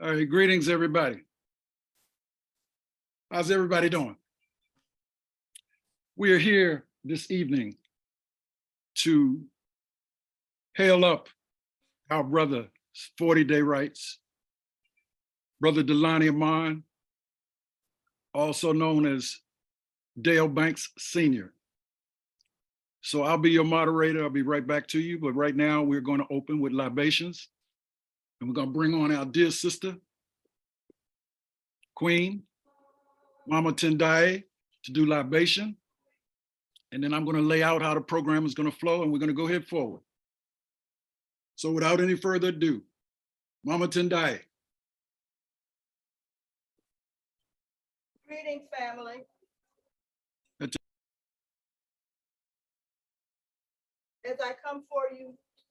All right, greetings, everybody. How's everybody doing? We are here this evening to hail up our brother, 40-day rights, Brother Dalani Aamon, also known as Dale Banks Sr. So I'll be your moderator. I'll be right back to you. But right now we're going to open with libations. And we're going to bring on our dear sister, Queen, Mama Tendai, to do libation. And then I'm going to lay out how the program is going to flow, and we're going to go ahead forward. So without any further ado, Mama Tendai. Greetings, family. As I come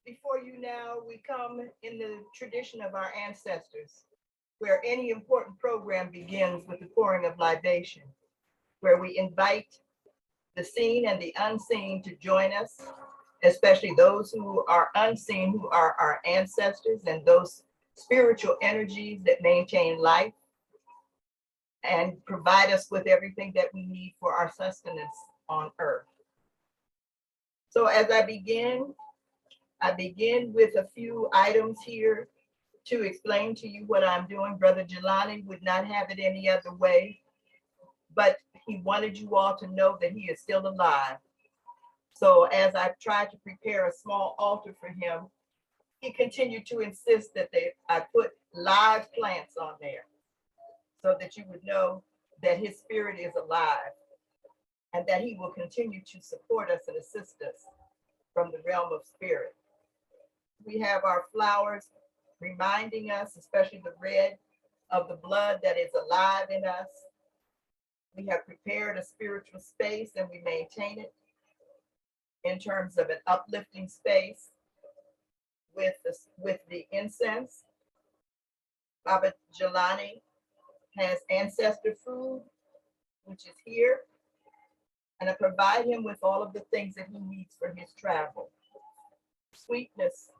before you now, we come in the tradition of our ancestors, where any important program begins with the pouring of libation, where we invite the seen and the unseen to join us, especially those who are unseen, who are our ancestors and those spiritual energies that maintain life and provide us with everything that we need for our sustenance on earth. So as I begin with a few items here to explain to you what I'm doing. Brother Jelani would not have it any other way, but he wanted you all to know that he is still alive. So as I tried to prepare a small altar for him, he continued to insist that I put live plants on there so that you would know that his spirit is alive and that he will continue to support us and assist us from the realm of spirit. We have our flowers reminding us, especially the red, of the blood that is alive in us. We have prepared a spiritual space and we maintain it in terms of an uplifting space with the incense. Baba Jelani has ancestor food, which is here, and I provide him with all of the things that he needs for his travel. Sweetness,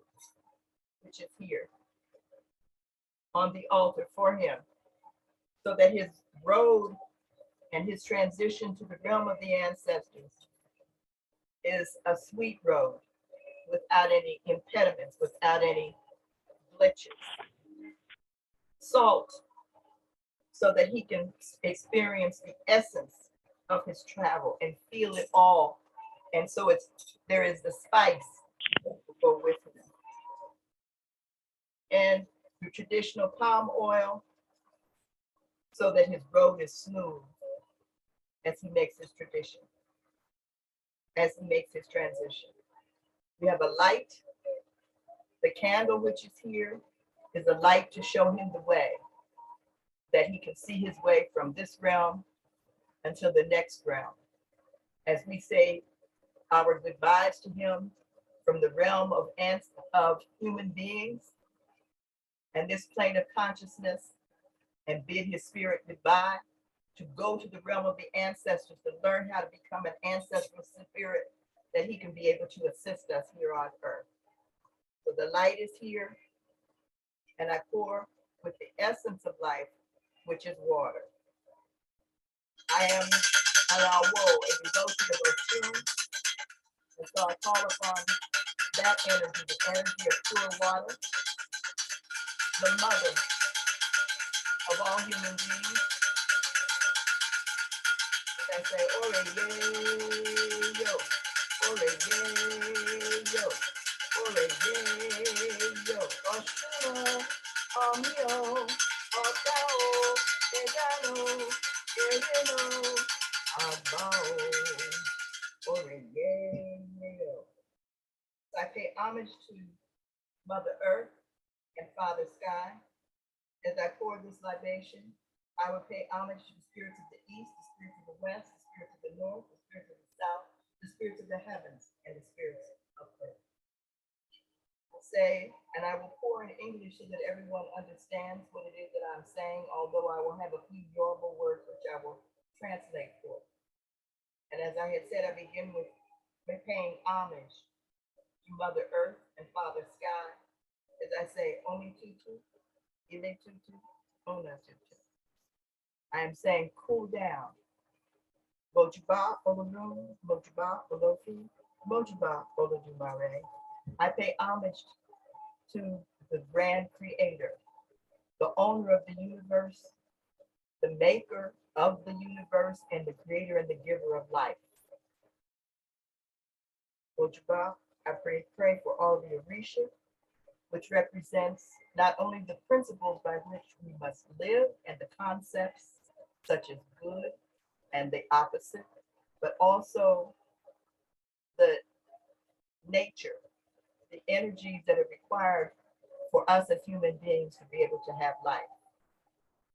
which is here on the altar for him, so that his road and his transition to the realm of the ancestors is a sweet road without any impediments, without any glitches. Salt, so that he can experience the essence of his travel and feel it all. And so there is the spice that will go with him. And the traditional palm oil, so that his road is smooth as he makes his tradition, as he makes his transition. We have a light. The candle which is here is a light to show him the way, that he can see his way from this realm until the next realm. As we say our goodbyes to him from the realm of human beings and this plane of consciousness, and bid his spirit goodbye, to go to the realm of the ancestors, to learn how to become an ancestral spirit, that he can be able to assist us here on earth. So the light is here, and I pour with the essence of life, which is water. I am Arawo, a devotion of Oshun, and so I call upon that energy, the energy of pure water, the mother of all human beings. I say, ore ye yo, ore ye yo, ore ye yo, Oshun, Omio, Otao, Egano, Erino, Abao, ore ye yo. I pay homage to Mother Earth and Father Sky. As I pour this libation, I will pay homage to the spirits of the east, the spirits of the west, the spirits of the north, the spirits of the south, the spirits of the heavens, and the spirits of earth. I'll say, and I will pour in English so that everyone understands what it is that I'm saying, although I will have a few Yoruba words which I will translate for. And as I had said, I begin with paying homage to Mother Earth and Father Sky. As I say, Omi Tutu, Ile-tutu, Ona-tutu. I am saying cool down. Mojuba Olorun, Mojuba Olofi, Mojuba Olodumare. I pay homage to the grand creator, the owner of the universe, the maker of the universe, and the creator and the giver of life. Mojuba, I pray for all the Orisha, which represents not only the principles by which we must live and the concepts such as good and the opposite, but also the nature, the energies that are required for us as human beings to be able to have life.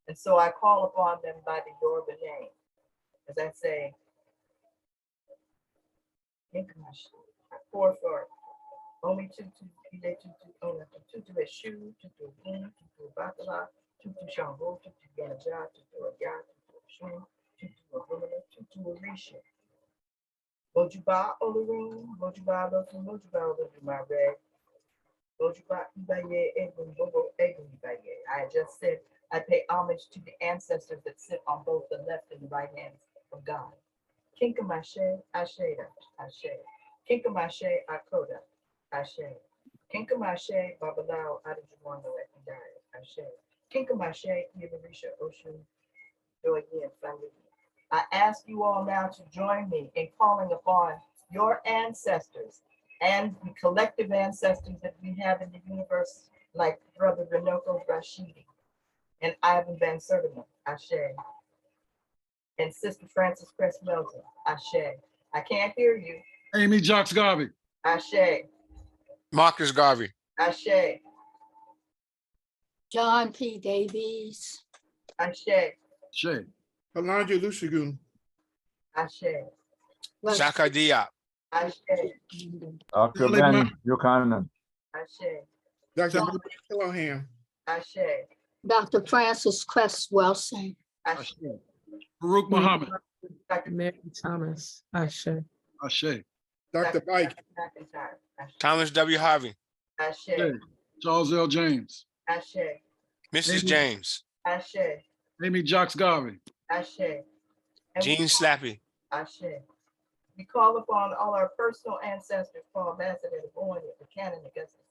And so I call upon them by the Yoruba name, as I say, pour for Omi tutu, ile tutu, ona tutu eshu, tutu gun, tutu batala, tutu shambo, tutu yanaja, tutu aya, tutu shun, tutu agumina, tutu orisha. Mojuba Olorun, Mojuba Lotu, Mojuba Olodumare, Mojuba Ibaye, Egun Bobo, Egun Ibaye. I just said I pay homage to the ancestors that sit on both the left and the right hands of God. Kinkamashe, Asheda, Ashe. Kinkamashe, Akoda, Ashe. Kinkamashe, Babalao, Adajumono, Ekidai, Ashe. Kinkamashe, Yibarisha, Oshun, Doyen, family. I ask you all now to join me in calling upon your ancestors and the collective ancestors that we have in the universe, like Brother Renoko Rashidi and Ivan Van Sertima, Ashe, and Sister Frances Cress Melton, Ashe. I can't hear you. Amy Jocks Garvey. Ashe, Marcus Garvey. Ashe, John P. Davies. Ashe, Shay. Alondra Lushagun. Ashe, Shaka Diop. Ashe, Dr. Sally Ben Ma- Buchanan. Ashe, Dr. Sally- Mary Killohan. Ashe, Dr. Francis Cress Wilson. Ashe, Farouk Muhammad. Dr. Mary Thomas, Ashe. Ashe. Dr. Bike. McIntyre, Ashe, Thomas W. Harvey. Ashe, Shay. Charles L. James. Ashe, Mrs. Amy- James. Ashe, Amy Jocks Garvey. Ashe. And we Gene Slappy. Ashe. We call upon all our personal ancestors, Paul Bassett, the Boyne, the Cannon, Augustus.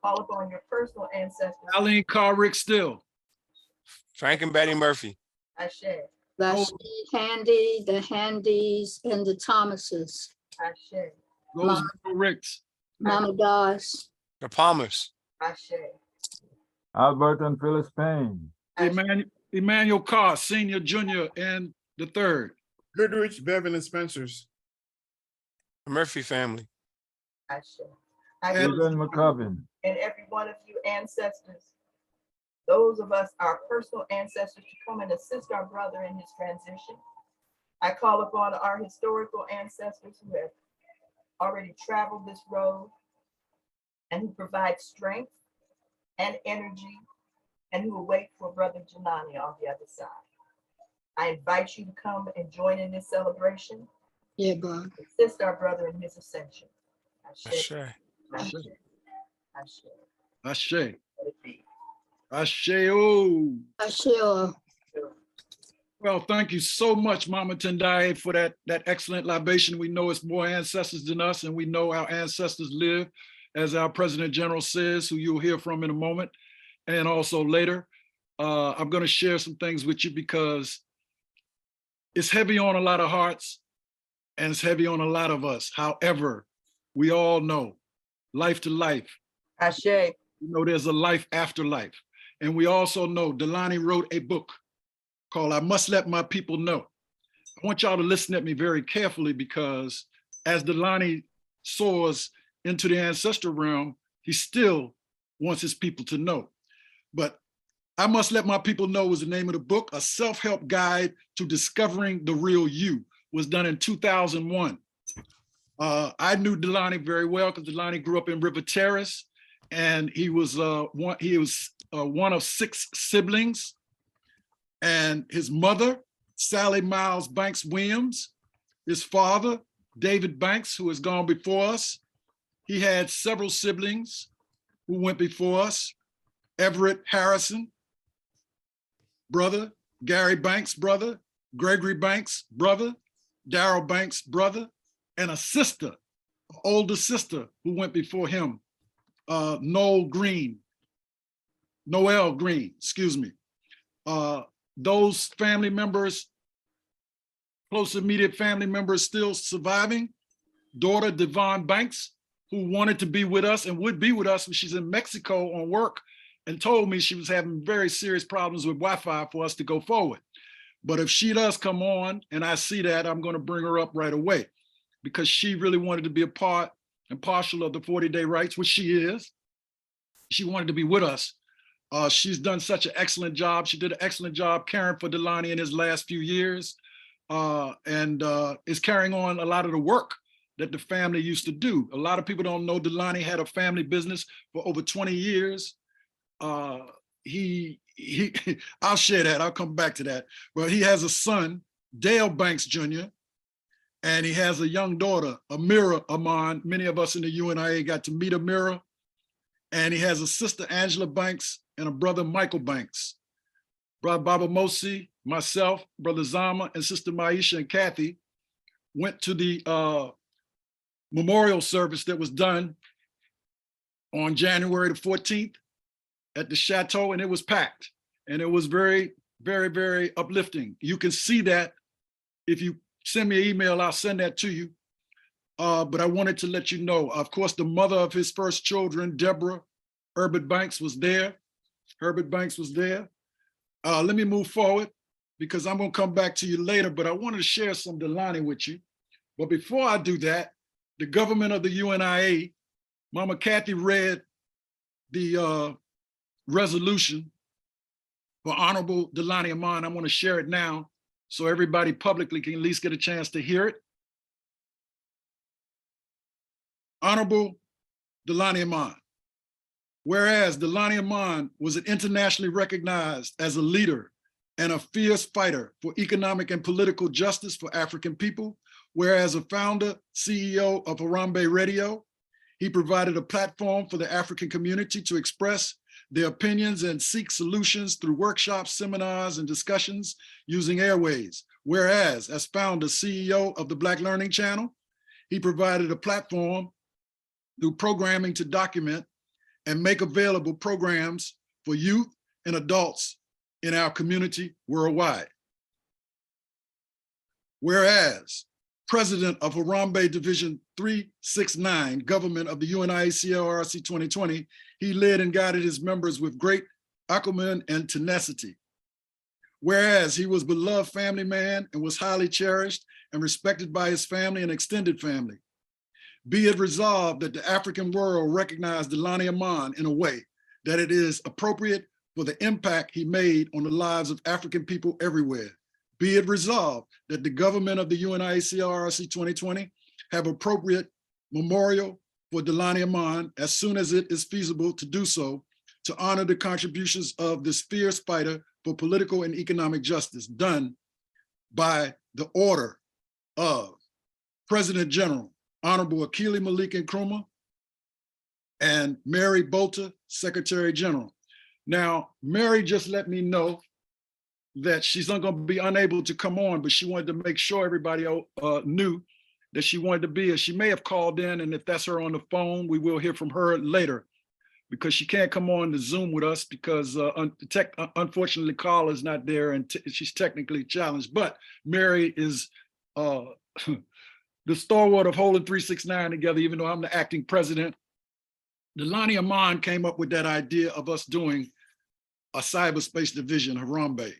Call upon your personal ancestors. Aline Carrick Still. Frank and Betty Murphy. Ashe, Rashid Handy, the Handys, and the Thomases. Ashe, Roseville Ricks. Mama Doss. The Palmers. Ashe, Albert and Phyllis Payne. Ashe, Emmanuel Carr, Senior, Junior, and the third. Goodrich, Bevan, and Spencers. The Murphy family. Ashe. I And- do Susan McCubbin. and every one of you ancestors, those of us, our personal ancestors, to come and assist our brother in his transition. I call upon our historical ancestors who have already traveled this road and who provide strength and energy and who will wait for Brother Janani on the other side. I invite you to come and join in this celebration, Yeah, bro. assist our brother in his ascension. Ashe, Ashe. Ashe, Ashe. Ashe. Ashe. Let it be. Ashe. Oh. Ashe. Well, thank you so much, Mama Tendai, for that excellent libation. We know it's more ancestors than us, and we know our ancestors live, as our President General says, who you'll hear from in a moment, and also later. I'm going to share some things with you because it's heavy on a lot of hearts, and it's heavy on a lot of us. However, we all know life to life. Ashe, You know, there's a life after life. And we also know Dalani wrote a book called I Must Let My People Know. I want y'all to listen at me very carefully because as Dalani soars into the ancestral realm, he still wants his people to know. But I Must Let My People Know was the name of the book. A self-help guide to discovering the real you was done in 2001. I knew Dalani very well because Dalani grew up in River Terrace, and he was one of 6 siblings. And his mother, Sally Miles Banks Williams, his father, David Banks, who has gone before us. He had several siblings who went before us. Everett Harrison, brother, Gary Banks, brother, Gregory Banks, brother, Darrell Banks, brother, and a sister, older sister who went before him, Noel Green, excuse me. Those family members, close immediate family members still surviving. Daughter Devon Banks, who wanted to be with us and would be with us when she's in Mexico on work, and told me she was having very serious problems with Wi-Fi for us to go forward. But if she does come on and I see that, I'm going to bring her up right away, because she really wanted to be a part and partial of the 40-day rights, which she is. She wanted to be with us. She's done such an excellent job. She did an excellent job caring for Dalani in his last few years, and is carrying on a lot of the work that the family used to do. A lot of people don't know Dalani had a family business for over 20 years. I'll share that, I'll come back to that. But he has a son, Dale Banks Jr., and he has a young daughter, Amira Aamon. Many of us in the UNIA got to meet Amira. And he has a sister, Angela Banks, and a brother, Michael Banks. Brother Baba Mosi, myself, Brother Zama, and Sister Maisha and Kathy went to the memorial service that was done on January the 14th at the Chateau, and it was packed. And it was very, very, very uplifting. You can see that. If you send me an email, I'll send that to you. But I wanted to let you know, of course, the mother of his first children, Deborah Herbert Banks, was there. Herbert Banks was there. Let me move forward, because I'm going to come back to you later, but I wanted to share some Dalani with you. But before I do that, the government of the UNIA, Mama Kathy read the resolution for Honorable Dalani Aamon. I want to share it now so everybody publicly can at least get a chance to hear it. Honorable Dalani Aamon. Whereas Dalani Aamon was an internationally recognized as a leader and a fierce fighter for economic and political justice for African people, whereas a founder, CEO of Harambee Radio, he provided a platform for the African community to express their opinions and seek solutions through workshops, seminars, and discussions using airways. Whereas as founder, CEO of the Black Learning Channel, he provided a platform through programming to document and make available programs for youth and adults in our community worldwide. Whereas president of Harambee Division 369, government of the UNIA-ACL RC2020, he led and guided his members with great acumen and tenacity. Whereas he was a beloved family man and was highly cherished and respected by his family and extended family. Be it resolved that the African world recognize Dalani Aamon in a way that it is appropriate for the impact he made on the lives of African people everywhere. Be it resolved that the government of the UNIA-ACL RC 2020 have appropriate memorial for Dalani Aamon as soon as it is feasible to do so, to honor the contributions of this fierce fighter for political and economic justice done by the order of President General Honorable Akili Malik Nkrumah and Mary Bolter, Secretary General. Now, Mary just let me know that she's not going to be unable to come on, but she wanted to make sure everybody knew that she wanted to be, and she may have called in, and if that's her on the phone, we will hear from her later, because she can't come on the Zoom with us because unfortunately Carl is not there and she's technically challenged. But Mary is the stalwart of holding 369 together, even though I'm the acting president. Dalani Aamon came up with that idea of us doing a cyberspace division, Harambee.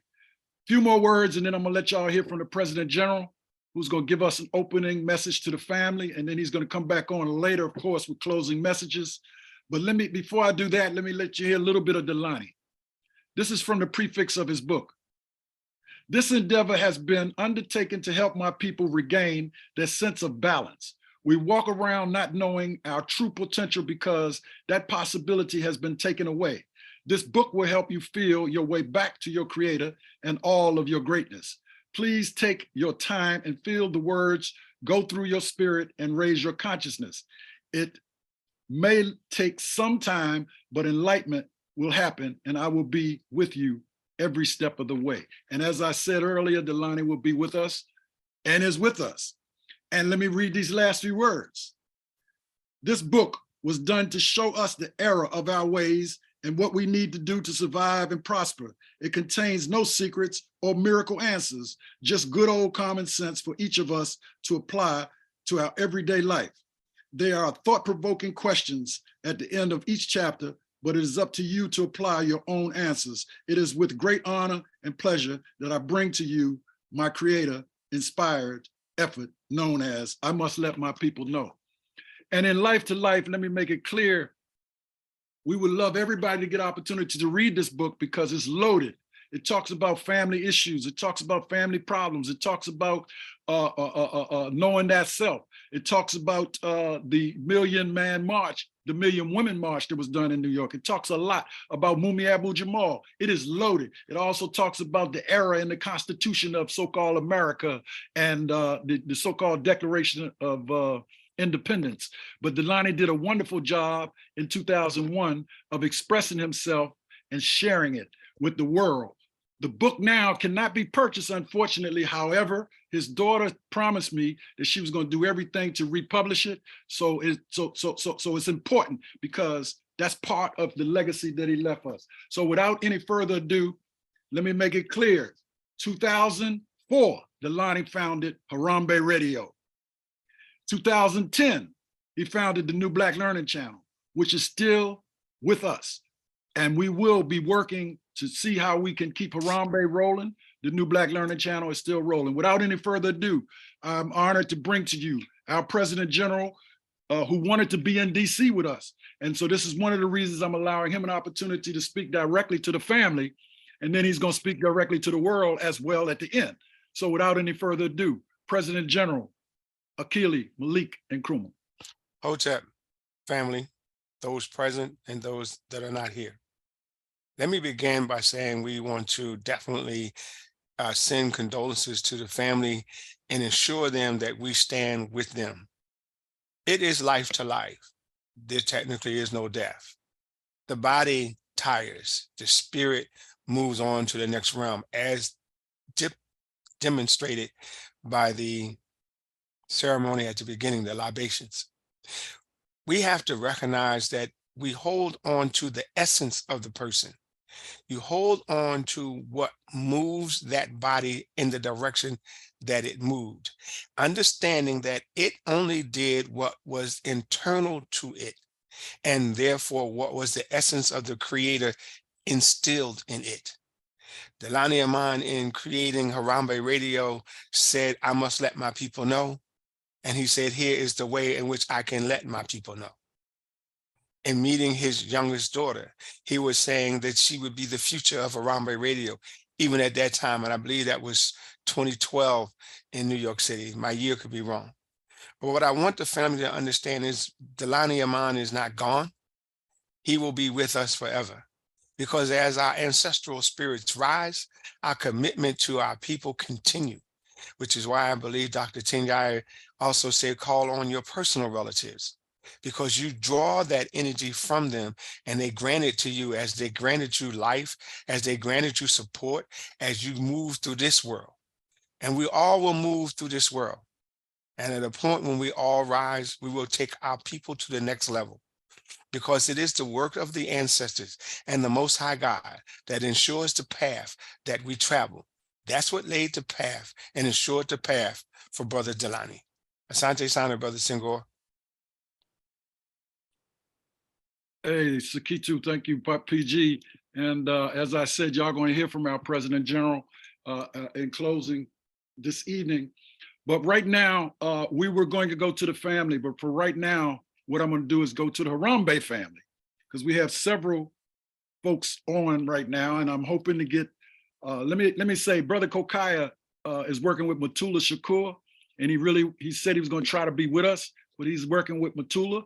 Few more words, and then I'm gonna let y'all hear from the President General, who's gonna give us an opening message to the family, and then he's gonna come back on later, of course, with closing messages. But before I do that, let me let you hear a little bit of Dalani. This is from the prefix of his book. This endeavor has been undertaken to help my people regain their sense of balance. We walk around not knowing our true potential because that possibility has been taken away. This book will help you feel your way back to your creator and all of your greatness. Please take your time and feel the words go through your spirit and raise your consciousness. It may take some time, but enlightenment will happen, and I will be with you every step of the way. And as I said earlier, Dalani will be with us and is with us. And let me read these last few words. This book was done to show us the error of our ways and what we need to do to survive and prosper. It contains no secrets or miracle answers, just good old common sense for each of us to apply to our everyday life. There are thought-provoking questions at the end of each chapter, but it is up to you to apply your own answers. It is with great honor and pleasure that I bring to you my creator-inspired effort known as I Must Let My People Know. And in Life to Life, let me make it clear, we would love everybody to get opportunity to read this book because it's loaded. It talks about family issues. It talks about family problems. It talks about knowing that self. It talks about the Million Man March, the Million Women March that was done in New York. It talks a lot about Mumia Abu-Jamal. It is loaded. It also talks about the era in the Constitution of so-called America and the so-called Declaration of Independence. But Dalani did a wonderful job in 2001 of expressing himself and sharing it with the world. The book now cannot be purchased, unfortunately. However, his daughter promised me that she was going to do everything to republish it. So it's important because that's part of the legacy that he left us. So without any further ado, let me make it clear. 2004, Dalani founded Harambee Radio. 2010, he founded the New Black Learning Channel, which is still with us. And we will be working to see how we can keep Harambee rolling. The New Black Learning Channel is still rolling. Without any further ado, I'm honored to bring to you our President General who wanted to be in DC with us. And so this is one of the reasons I'm allowing him an opportunity to speak directly to the family. And then he's going to speak directly to the world as well at the end. So without any further ado, President General Akili, Malik, and Nkrumah. Hotep, family, those present and those that are not here. Let me begin by saying we want to definitely send condolences to the family and ensure them that we stand with them. It is life to life. There technically is no death. The body tires, the spirit moves on to the next realm, as demonstrated by the ceremony at the beginning, the libations. We have to recognize that we hold on to the essence of the person. You hold on to what moves that body in the direction that it moved, understanding that it only did what was internal to it, and therefore what was the essence of the creator instilled in it. Dalani Aamon, in creating Harambee Radio, said, I must let my people know. And he said, here is the way in which I can let my people know. In meeting his youngest daughter, he was saying that she would be the future of Harambee Radio, even at that time. And I believe that was 2012 in New York City. My year could be wrong. But what I want the family to understand is Dalani Aamon is not gone. He will be with us forever. Because as our ancestral spirits rise, our commitment to our people continue, which is why I believe Dr. Tingaya also said, call on your personal relatives, because you draw that energy from them and they grant it to you as they granted you life, as they granted you support, as you move through this world. And we all will move through this world. And at a point when we all rise, we will take our people to the next level, because it is the work of the ancestors and the Most High God that ensures the path that we travel. That's what laid the path and ensured the path for Brother Dalani. Asante Sana, Brother Senghor. Hey, Sakitu, thank you, PG. And as I said, y'all going to hear from our President General in closing this evening. But right now, we were going to go to the family. But for right now, what I'm going to do is go to the Harambee family, because we have several folks on right now. And I'm hoping to get, let me say, Brother Kokaya is working with Matula Shakur. And he said he was going to try to be with us, but he's working with Matula.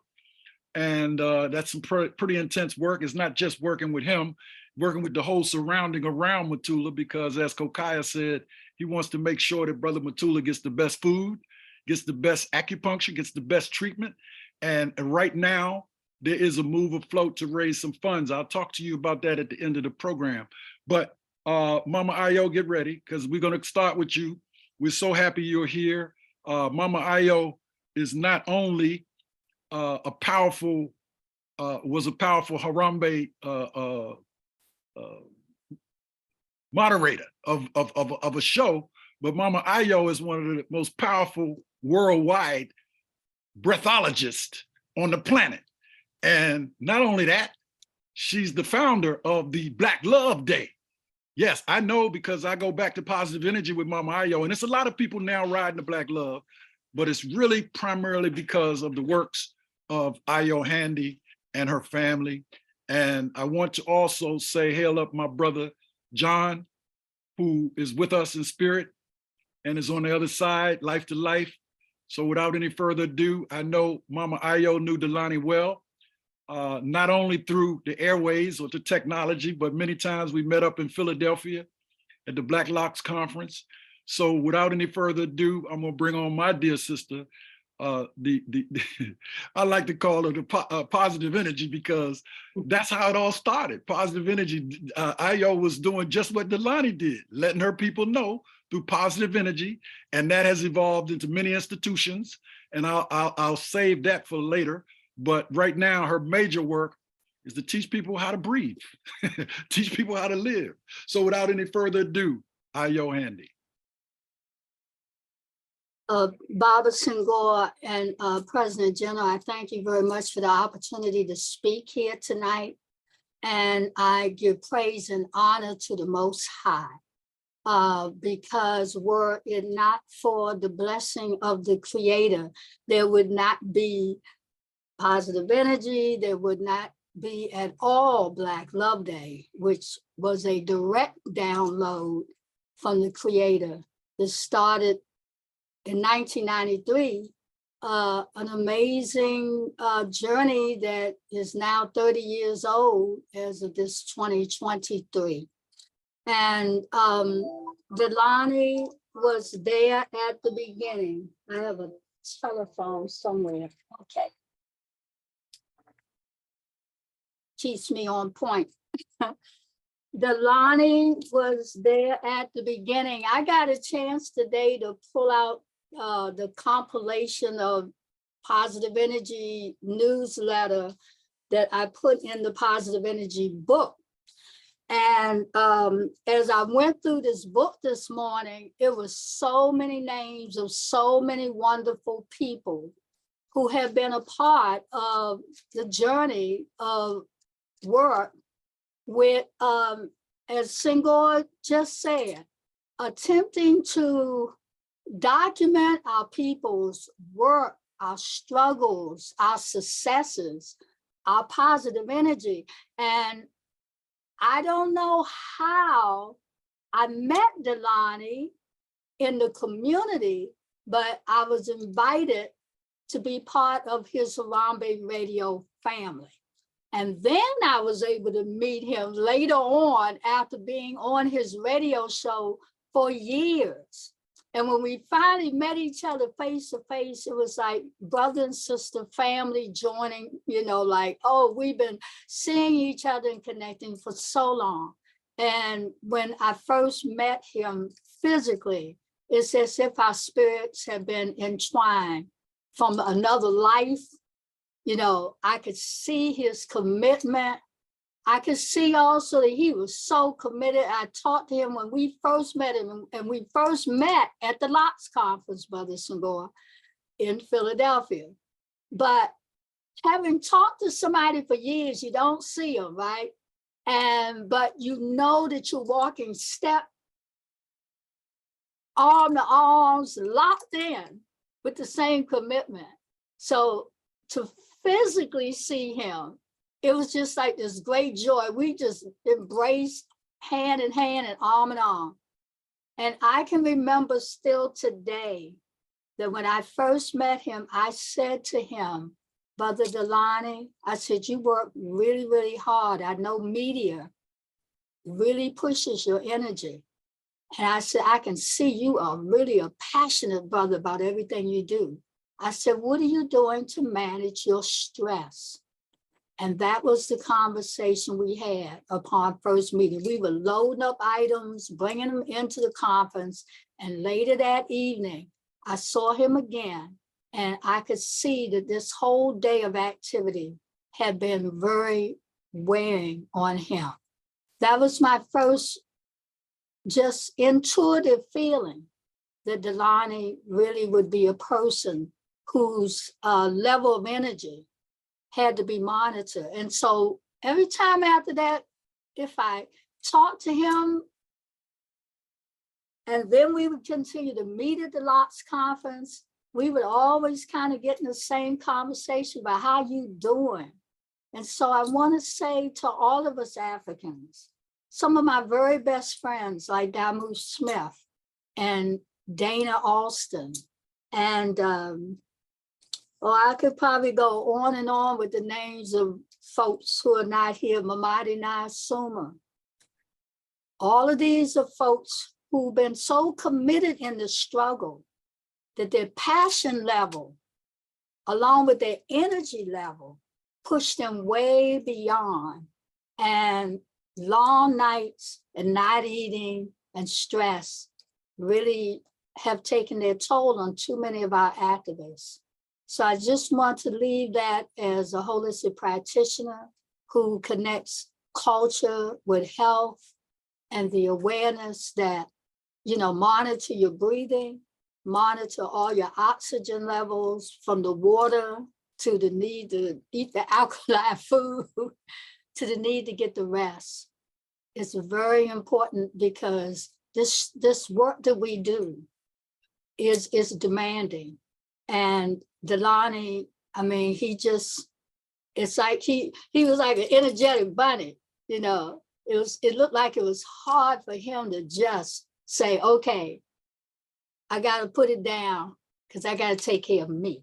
And that's some pretty intense work. It's not just working with him, working with the whole surrounding around Matula, because as Kokaya said, he wants to make sure that Brother Matula gets the best food, gets the best acupuncture, gets the best treatment. And right now, there is a move afloat to raise some funds. I'll talk to you about that at the end of the program. But Mama Ayo, get ready, because we're going to start with you. We're so happy you're here. Mama Ayo is not only was a powerful Harambee moderator of a show, but Mama Ayo is one of the most powerful worldwide breathologists on the planet. And not only that, she's the founder of the Black Love Day. Yes, I know, because I go back to positive energy with Mama Ayo, and it's a lot of people now riding the Black Love, but it's really primarily because of the works of Ayo Handy and her family. And I want to also say, hail up my brother, John, who is with us in spirit and is on the other side, life to life. So without any further ado, I know Mama Ayo knew Dalani well, not only through the airways or the technology, but many times we met up in Philadelphia at the Black Locks Conference. So without any further ado, I'm gonna bring on my dear sister, I like to call her the positive energy, because that's how it all started. Positive energy. Ayo was doing just what Dalani did, letting her people know through positive energy, and that has evolved into many institutions. And I'll save that for later. But right now, her major work is to teach people how to breathe, teach people how to live. So without any further ado, Ayo Handy. Baba Senghor and President General, I thank you very much for the opportunity to speak here tonight. And I give praise and honor to the Most High, because were it not for the blessing of the Creator, there would not be positive energy, there would not be at all Black Love Day, which was a direct download from the Creator that started in 1993, an amazing journey that is now 30 years old as of this 2023. And Dalani was there at the beginning. I have a telephone somewhere. Okay. Keeps me on point. Dalani was there at the beginning. I got a chance today to pull out the compilation of positive energy newsletter that I put in the positive energy book. And as I went through this book this morning, it was so many names of so many wonderful people who have been a part of the journey of work with, as Senghor just said, attempting to document our people's work, our struggles, our successes, our positive energy. And I don't know how I met Dalani in the community, but I was invited to be part of his Harambee radio family. And then I was able to meet him later on after being on his radio show for years. And when we finally met each other face to face, it was like brother and sister family joining, you know, like, oh, we've been seeing each other and connecting for so long. And when I first met him physically, it's as if our spirits have been entwined from another life. You know, I could see his commitment. I could see also that he was so committed. I talked to him when we first met him, and we first met at the Locks Conference, Brother Senghor, in Philadelphia. But having talked to somebody for years, you don't see them, right? But you know that you're walking step, arm to arms, locked in with the same commitment. So to physically see him, it was just like this great joy. We just embraced hand in hand and arm. And I can remember still today that when I first met him, I said to him, Brother Dalani, I said, you work really, really hard. I know media really pushes your energy. And I said, I can see you are really a passionate brother about everything you do. I said, what are you doing to manage your stress? And that was the conversation we had upon first meeting. We were loading up items, bringing them into the conference. And later that evening, I saw him again, and I could see that this whole day of activity had been very weighing on him. That was my first just intuitive feeling that Dalani really would be a person whose level of energy had to be monitored. And so every time after that, if I talked to him, and then we would continue to meet at the Lots conference, we would always kind of get in the same conversation about how you doing. And so I want to say to all of us Africans, some of my very best friends like Damu Smith and Dana Alston, and I could probably go on and on with the names of folks who are not here, Mamadi Suma. All of these are folks who've been so committed in the struggle that their passion level, along with their energy level, pushed them way beyond. And long nights and not eating and stress really have taken their toll on too many of our activists. So I just want to leave that as a holistic practitioner who connects culture with health and the awareness that, you know, monitor your breathing, monitor all your oxygen levels, from the water to the need to eat the alkaline food to the need to get the rest. It's very important because this work that we do is demanding. And Dalani, I mean, it's like he was like an energetic bunny, you know. It looked like it was hard for him to just say, okay, I got to put it down because I got to take care of me.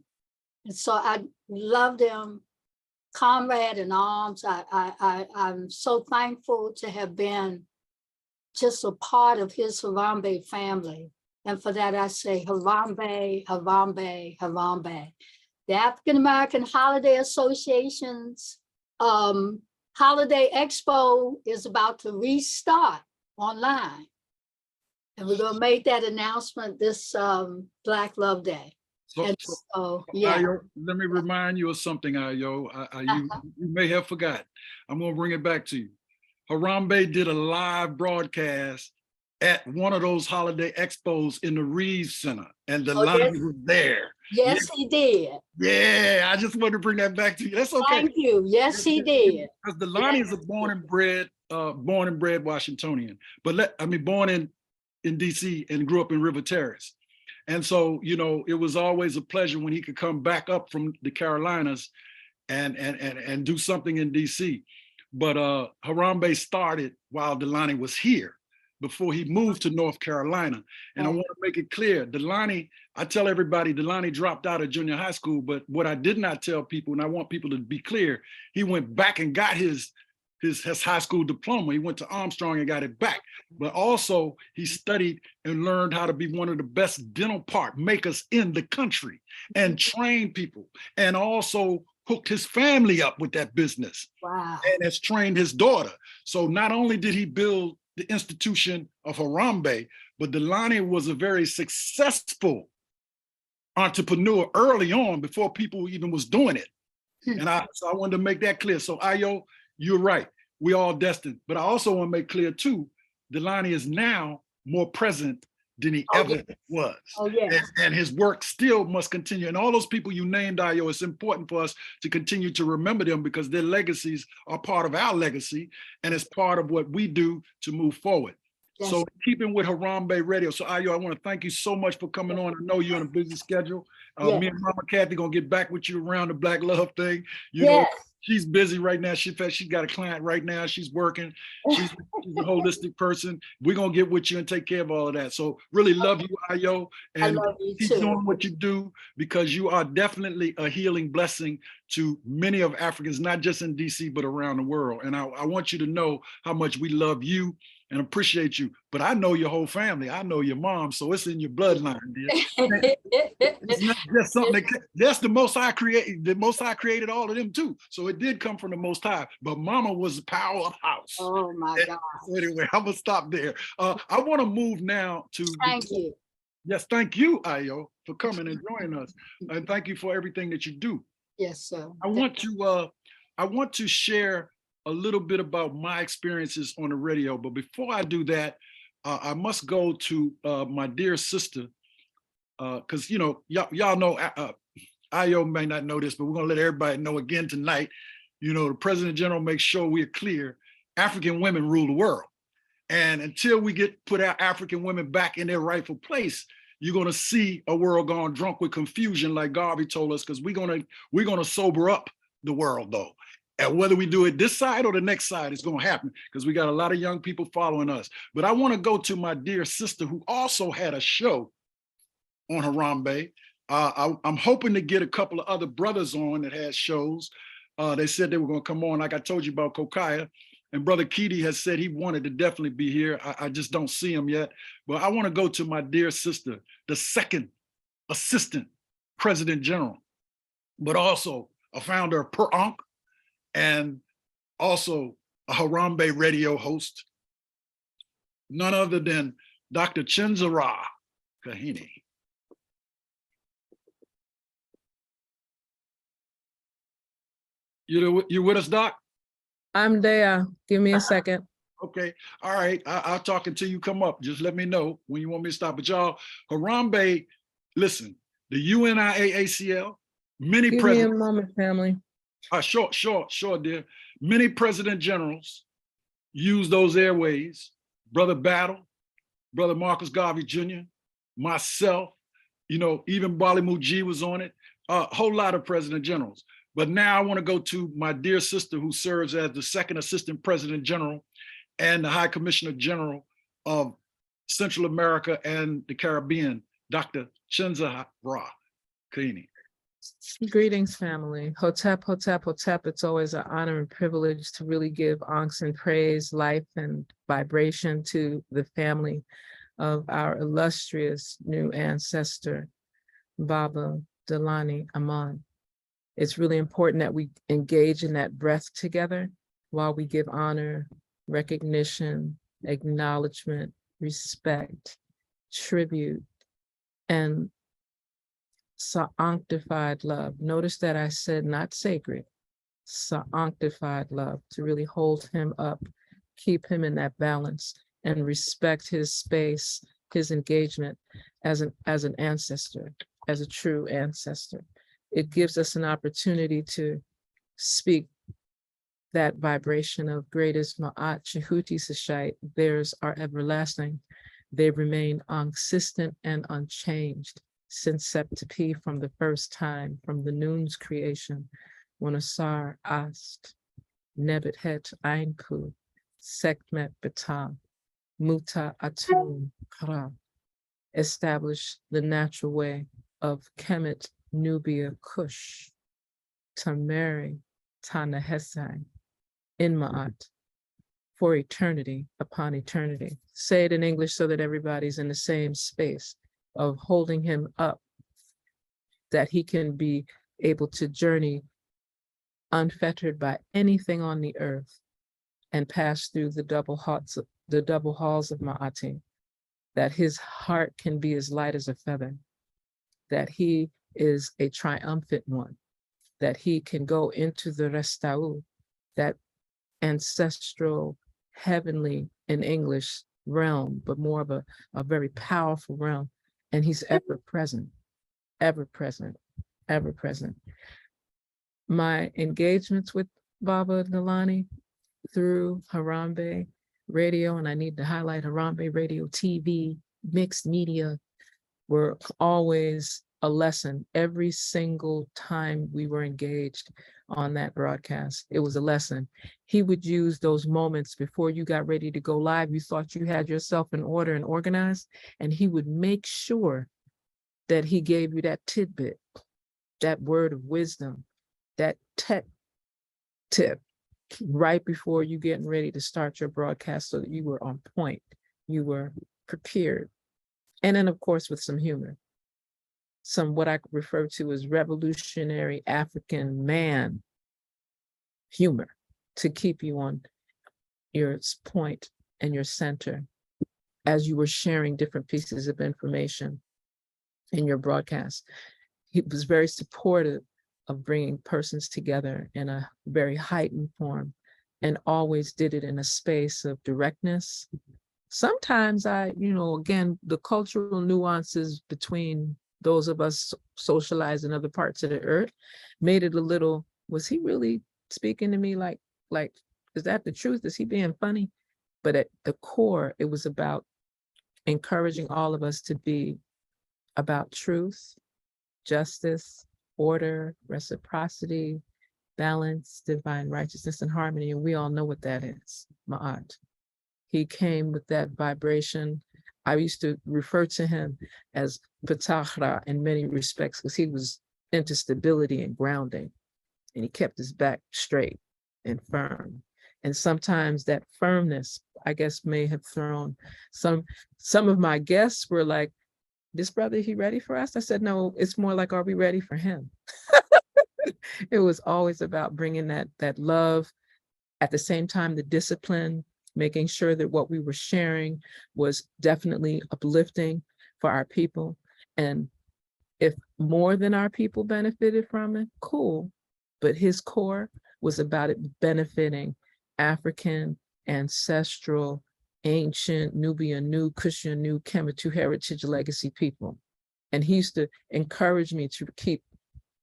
And so I loved him, comrade in arms. I'm so thankful to have been just a part of his Harambee family. And for that, I say Harambee, Harambee, Harambee. The African American Holiday Association's Holiday Expo is about to restart online. And we're going to make that announcement this Black Love Day. So, yeah. Ayo, let me remind you of something, Ayo. You may have forgot. I'm going to bring it back to you. Harambee did a live broadcast at one of those holiday expos in the Rites Center, and Dalani was there. Yes, he did. Yeah, I just wanted to bring that back to you. That's okay. Thank you. Yes, he did. Because Dalani is a born and bred Washingtonian, but born in DC and grew up in River Terrace. And so, you know, it was always a pleasure when he could come back up from the Carolinas and do something in DC. But Harambee started while Dalani was here, before he moved to North Carolina. And I want to make it clear, Dalani, I tell everybody Dalani dropped out of junior high school, but what I did not tell people, and I want people to be clear, he went back and got his high school diploma. He went to Armstrong and got it back. But also he studied and learned how to be one of the best dental part makers in the country and trained people, and also hooked his family up with that business. Wow. And has trained his daughter. So not only did he build the institution of Harambee, but Dalani was a very successful entrepreneur early on, before people even was doing it. And so I wanted to make that clear. So Ayo, you're right. We all destined. But I also want to make clear too, Dalani is now more present than he ever was. Oh, yeah. And his work still must continue. And all those people you named, Ayo, it's important for us to continue to remember them, because their legacies are part of our legacy, and it's part of what we do to move forward. Yes. So keeping with Harambee Radio. So Ayo, I want to thank you so much for coming on. I know you're on a busy schedule. Me and Mama Kathy gonna get back with you around the Black Love thing. You know, she's busy right now. She's got a client right now. She's working. She's a holistic person. We're gonna get with you and take care of all of that. So really love you, Ayo, and keep doing what you do, because you are definitely a healing blessing to many of Africans, not just in DC, but around the world. And I want you to know how much we love you and appreciate you. But I know your whole family. I know your mom, so it's in your bloodline, dear. It's not just something that's the Most High created. The Most High created all of them too. So it did come from the Most High. But Mama was the powerhouse. Oh my God. So anyway, I'm gonna stop there. I want to move now to. Thank you. Yes, thank you, Ayo, for coming and joining us, and thank you for everything that you do. Yes, sir. I want to share a little bit about my experiences on the radio. But before I do that, I must go to my dear sister, because y'all know Ayo may not know this, but we're gonna let everybody know again tonight. The President General makes sure we're clear. African women rule the world. And until we put our African women back in their rightful place, you're gonna see a world gone drunk with confusion, like Garvey told us, because we're gonna sober up the world though. And whether we do it this side or the next side, it's gonna happen because we got a lot of young people following us. But I want to go to my dear sister who also had a show on Harambee. I'm hoping to get a couple of other brothers on that had shows. They said they were gonna come on, like I told you about Kokaya. And Brother Keedy has said he wanted to definitely be here. I just don't see him yet. But I want to go to my dear sister, the second assistant president general, but also a founder of Per Ankh and also a Harambee radio host, none other than Dr. Chinzara Kahini. You with us, Doc? I'm there. Give me a second. Okay, all right. I'll talk until you come up. Just let me know when you want me to stop. But y'all, Harambee, listen, the UNIA-ACL, many Give me a presidents. moment, family. Sure, dear. Many president generals use those airways. Brother Battle, Brother Marcus Garvey Jr., myself, even Bali Muji was on it. A whole lot of president generals. But now I want to go to my dear sister who serves as the second assistant president general and the high commissioner general of Central America and the Caribbean, Dr. Chinzara Kahini. Greetings, family. Hotep, Hotep, Hotep. It's always an honor and privilege to really give onks and praise, life, and vibration to the family of our illustrious new ancestor, Baba Dalani Aamon. It's really important that we engage in that breath together while we give honor, recognition, acknowledgement, respect, tribute, and sanctified love. Notice that I said not sacred, sanctified love, to really hold him up, keep him in that balance, and respect his space, his engagement as an ancestor, as a true ancestor. It gives us an opportunity to speak that vibration of greatest Ma'at Chehuti Sashite, theirs are everlasting. They remain consistent and unchanged since Septipi, from the first time, from the noon's creation, when Asar asked, Nebet Het Einku, Sekhmet Betam, Muta Atum Kara, established the natural way of Kemet Nubia Kush, Tamari Tanahesai, in Ma'at, for eternity upon eternity. Say it in English so that everybody's in the same space of holding him up, that he can be able to journey unfettered by anything on the earth and pass through the double halls of Ma'ati, that his heart can be as light as a feather, that he is a triumphant one, that he can go into the Restau, that ancestral, heavenly, in English, realm, but more of a very powerful realm. And he's ever present, ever present, ever present. My engagements with Baba Dalani through Harambee Radio, and I need to highlight Harambee Radio TV, mixed media, were always a lesson. Every single time we were engaged on that broadcast, it was a lesson. He would use those moments before you got ready to go live. You thought you had yourself in order and organized, and he would make sure that he gave you that tidbit, that word of wisdom, that tech tip, right before you getting ready to start your broadcast so that you were on point, you were prepared. And then of course with some humor, some what I refer to as revolutionary African man humor to keep you on your point and your center as you were sharing different pieces of information in your broadcast. He was very supportive of bringing persons together in a very heightened form and always did it in a space of directness. Sometimes again, the cultural nuances between those of us socialized in other parts of the earth made it a little, was he really speaking to me like, is that the truth? Is he being funny? But at the core, it was about encouraging all of us to be about truth, justice, order, reciprocity, balance, divine righteousness, and harmony. And we all know what that is, Ma'at. He came with that vibration. I used to refer to him as Patahra in many respects because he was into stability and grounding. And he kept his back straight and firm. And sometimes that firmness, I guess, may have thrown some of my guests were like, this brother, he ready for us? I said, no, it's more like, are we ready for him? It was always about bringing that love, at the same time, the discipline, making sure that what we were sharing was definitely uplifting for our people. And if more than our people benefited from it, cool. But his core was about it benefiting African, ancestral, ancient, Nubian, New, Cushion, New, Kemetu heritage legacy people. And he used to encourage me to keep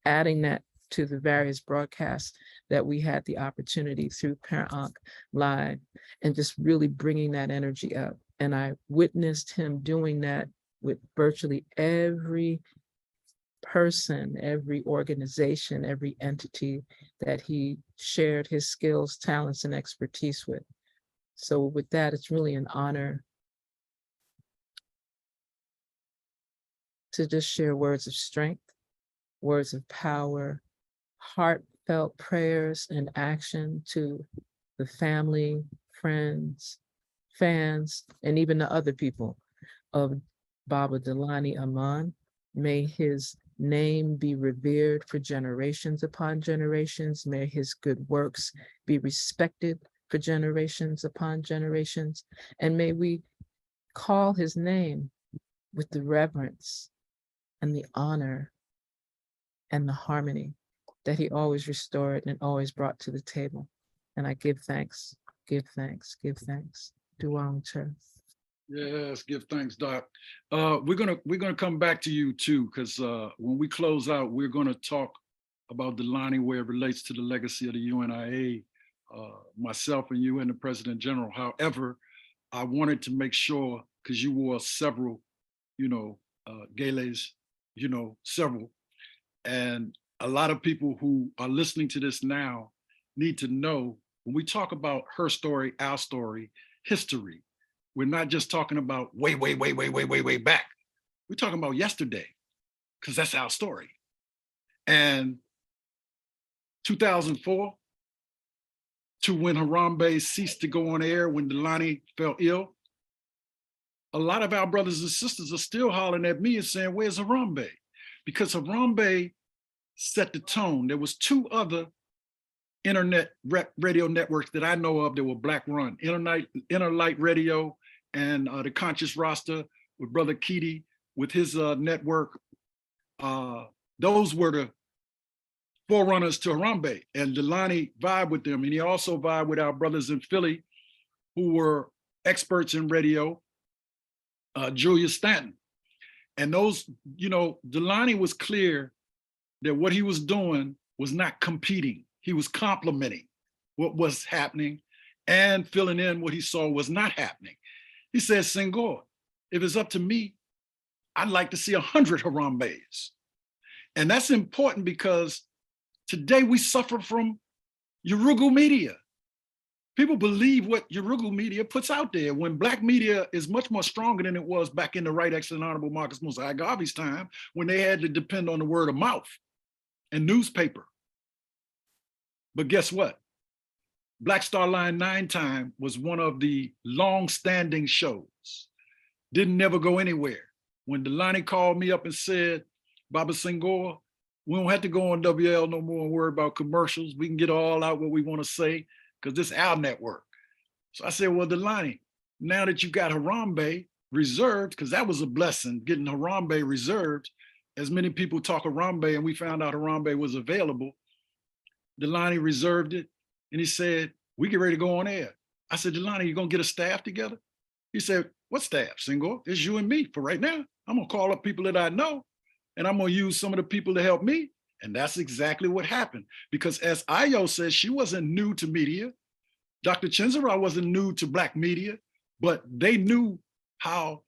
adding that to the various broadcasts that we had the opportunity through Parent Live, and just really bringing that energy up. And I witnessed him doing that with virtually every person, every organization, every entity that he shared his skills, talents, and expertise with. So with that, it's really an honor to just share words of strength, words of power, heartfelt prayers and action to the family, friends, fans, and even the other people of Baba Dalani Aamon. May his name be revered for generations upon generations. May his good works be respected for generations upon generations. And may we call his name with the reverence and the honor and the harmony that he always restored and always brought to the table. And I give thanks, give thanks, give thanks. Duang Che. Yes, give thanks, Doc. We're gonna come back to you too, because when we close out, we're gonna talk about Dalani where it relates to the legacy of the UNIA, myself and you and the President General. However, I wanted to make sure, because you wore several, galas, several, and a lot of people who are listening to this now need to know when we talk about her story, our story, history, we're not just talking about way back. We're talking about yesterday, because that's our story. And 2004, to when Harambee ceased to go on air, when Dalani fell ill, a lot of our brothers and sisters are still hollering at me and saying, where's Harambee? Because Harambee set the tone. There was two other internet radio networks that I know of that were Black run, Interlight Radio and the Conscious Roster with Brother Keedy with his network. Those were the forerunners to Harambee, and Dalani vibed with them. And he also vibed with our brothers in Philly who were experts in radio, Julius Stanton. And those, Dalani was clear that what he was doing was not competing. He was complementing what was happening and filling in what he saw was not happening. He said, Senghor, if it's up to me, I'd like to see 100 Harambees. And that's important because today we suffer from Yurugu media. People believe what Yurugu media puts out there when Black media is much more stronger than it was back in the Right Excellent Honorable Marcus Musa Agave's time, when they had to depend on the word of mouth and newspaper. But guess what? Black Star Line 9 Time was one of the long-standing shows. Didn't never go anywhere. When Dalani called me up and said, Baba Senghor, we don't have to go on WL no more and worry about commercials. We can get all out what we want to say because this is our network. So I said, well, Dalani, now that you got Harambee reserved, because that was a blessing, getting Harambee reserved, as many people talk Harambee and we found out Harambee was available, Dalani reserved it and he said, we get ready to go on air. I said, Dalani, you gonna get a staff together? He said, what staff, Senghor? It's you and me for right now. I'm gonna call up people that I know and I'm gonna use some of the people to help me. And that's exactly what happened. Because as Ayo says, she wasn't new to media. Dr. Chenzara wasn't new to Black media, but they knew how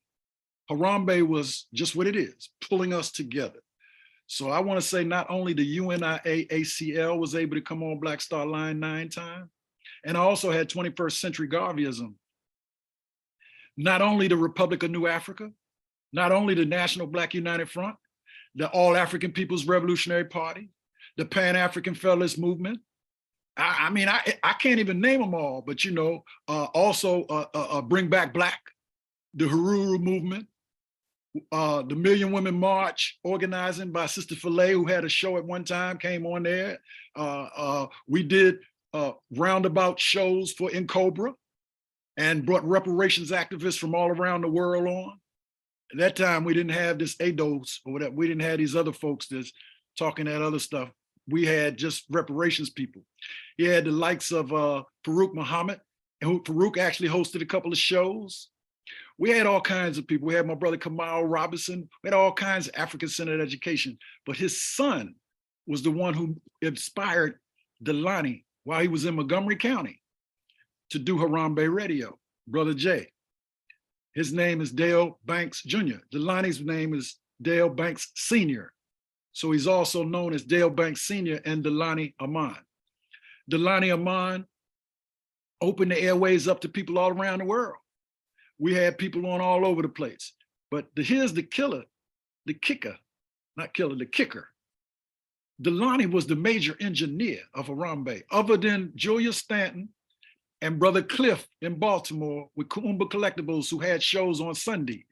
Harambee was just what it is, pulling us together. So I want to say not only the UNIA-ACL was able to come on Black Star Line 9 Time, and I also had 21st Century Garveyism. Not only the Republic of New Africa, not only the National Black United Front, the All African People's Revolutionary Party, the Pan-African Federalist Movement. I mean, I can't even name them all, but you know, also Bring Back Black, the Haruru Movement, the Million Women March, organizing by Sister Filet, who had a show at one time, came on there. We did roundabout shows for Cobra and brought reparations activists from all around the world on. At that time, we didn't have this ADOS or whatever. We didn't have these other folks that's talking that other stuff. We had just reparations people. He had the likes of Farouk Muhammad, and Farouk actually hosted a couple of shows. We had all kinds of people. We had my brother Kamal Robinson. We had all kinds of African-centered education. But his son was the one who inspired Dalani while he was in Montgomery County to do Harambee Radio, Brother Jay. His name is Dale Banks Jr. Dalani's name is Dale Banks Sr. So he's also known as Dale Banks Sr. and Dalani Aamon. Dalani Aamon opened the airways up to people all around the world. We had people on all over the place. But here's the killer, the kicker, not killer, the kicker. Dalani was the major engineer of Harambee, other than Julia Stanton and Brother Cliff in Baltimore with Kuumba Collectibles, who had shows on Sunday.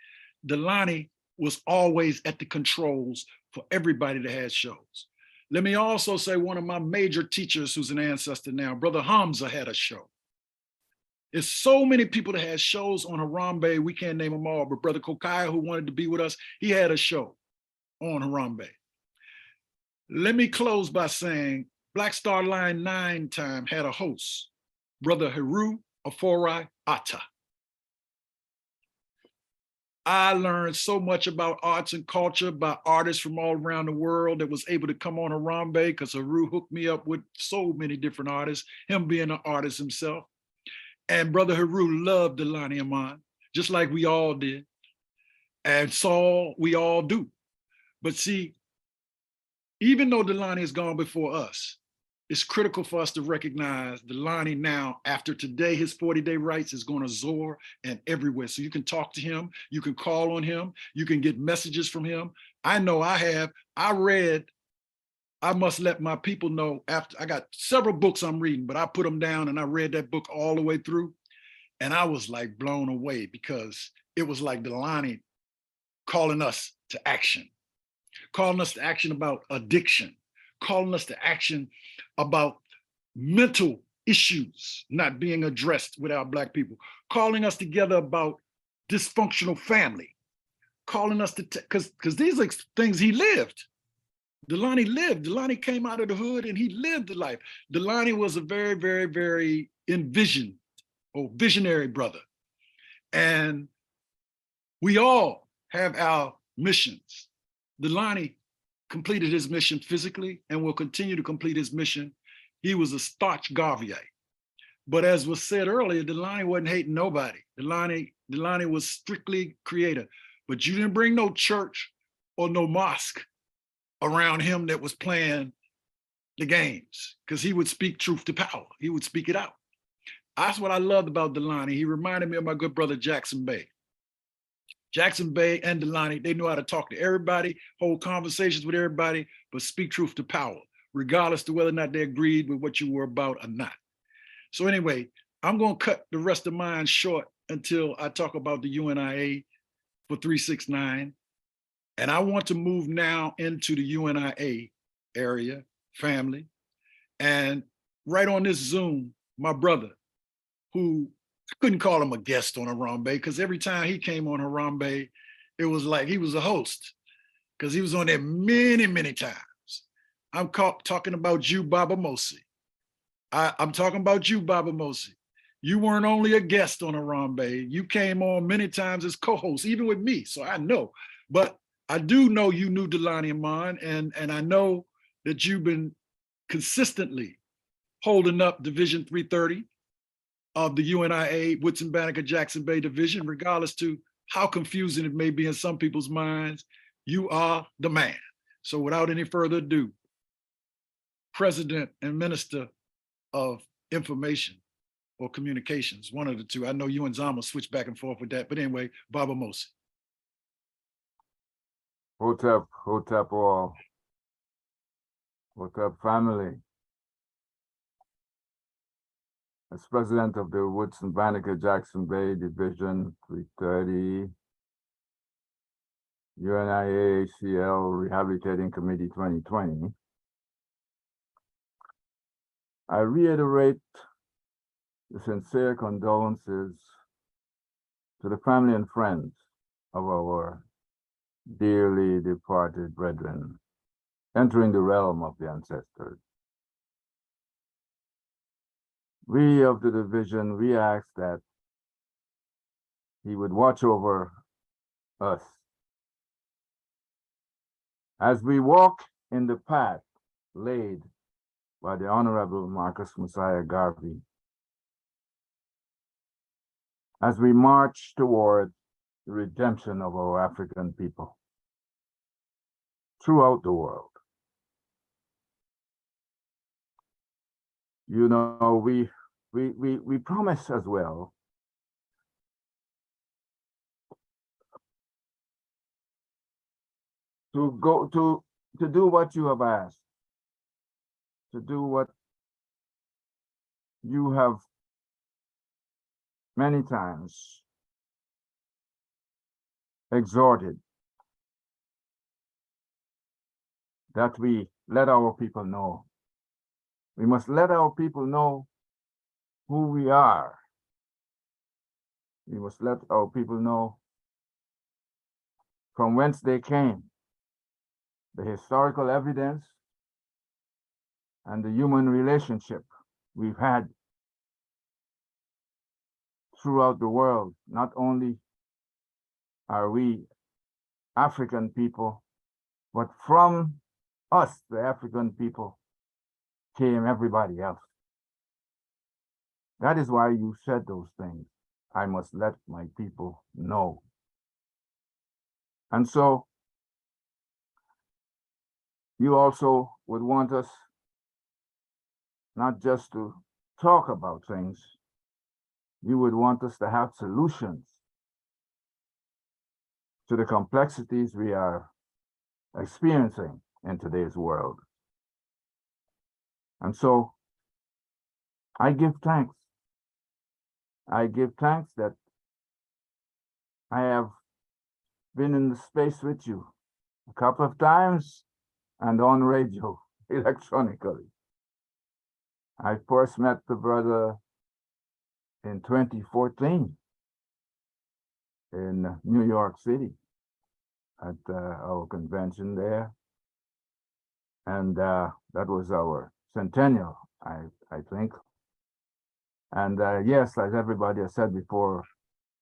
Dalani was always at the controls for everybody that had shows. Let me also say one of my major teachers who's an ancestor now, Brother Hamza, had a show. There's so many people that had shows on Harambee, we can't name them all, but Brother Kokaya, who wanted to be with us, he had a show on Harambee. Let me close by saying Black Star Line 9 Time had a host, Brother Heru Aforai Atta. I learned so much about arts and culture by artists from all around the world that was able to come on Harambee because Heru hooked me up with so many different artists, him being an artist himself. And Brother Heru loved Dalani Aamon, just like we all did. And Saul, we all do. But see, even though Dalani has gone before us, it's critical for us to recognize Dalani now, after today, his 40-day rites is going to soar and everywhere. So you can talk to him, you can call on him, you can get messages from him. I know I have. I read, I must let my people know, after I got several books I'm reading, but I put them down and I read that book all the way through. And I was like blown away because it was like Dalani calling us to action about addiction, calling us to action about mental issues not being addressed with our Black people, calling us together about dysfunctional family, calling us to, because these are things he lived. Dalani lived. Dalani came out of the hood and he lived the life. Dalani was a very, very, very envisioned or visionary brother. And we all have our missions. Dalani completed his mission physically and will continue to complete his mission. He was a staunch Garveyite. But as was said earlier, Dalani wasn't hating nobody. Dalani was strictly creator. But you didn't bring no church or no mosque around him that was playing the games, because he would speak truth to power. He would speak it out. That's what I loved about Dalani. He reminded me of my good brother, Jackson Bey. Jackson Bey and Dalani, they knew how to talk to everybody, hold conversations with everybody, but speak truth to power, regardless to whether or not they agreed with what you were about or not. So anyway, I'm going to cut the rest of mine short until I talk about the UNIA for 369. And I want to move now into the UNIA area, family. And right on this Zoom, my brother, who I couldn't call him a guest on Harambee, because every time he came on Harambee, it was like he was a host, because he was on there many, many times. I'm talking about you, Baba Mosi. I'm talking about you, Baba Mosi. You weren't only a guest on Harambee, you came on many times as co-host, even with me, so I know. But I do know you knew Dalani Aamon, and I know that you've been consistently holding up Division 330 of the UNIA Woodson Banneker Jackson Bay Division, regardless to how confusing it may be in some people's minds. You are the man. So without any further ado, President and Minister of Information or Communications, one of the two. I know you and Zama switch back and forth with that, but anyway, Baba Mosi. Hotep all. Hotep family. As president of the Woodson Banneker Jackson Bay Division 330, UNIA-ACL Rehabilitating Committee 2020, I reiterate the sincere condolences to the family and friends of our dearly departed brethren entering the realm of the ancestors. We of the division, we ask that he would watch over us as we walk in the path laid by the Honorable Marcus Messiah Garvey, as we march toward the redemption of our African people throughout the world. You know, we promise as well to go to do what you have asked, to do what you have many times exhorted, that we let our people know. We must let our people know who we are. We must let our people know from whence they came, the historical evidence, and the human relationship we've had throughout the world. Not only are we African people, but from us, the African people, came everybody else. That is why you said those things. I must let my people know. And so you also would want us not just to talk about things, you would want us to have solutions to the complexities we are experiencing in today's world. And so I give thanks. I give thanks that I have been in the space with you a couple of times and on radio electronically. I first met the brother in 2014 in New York City at our convention there. And that was our centennial, I think. And yes, as everybody has said before,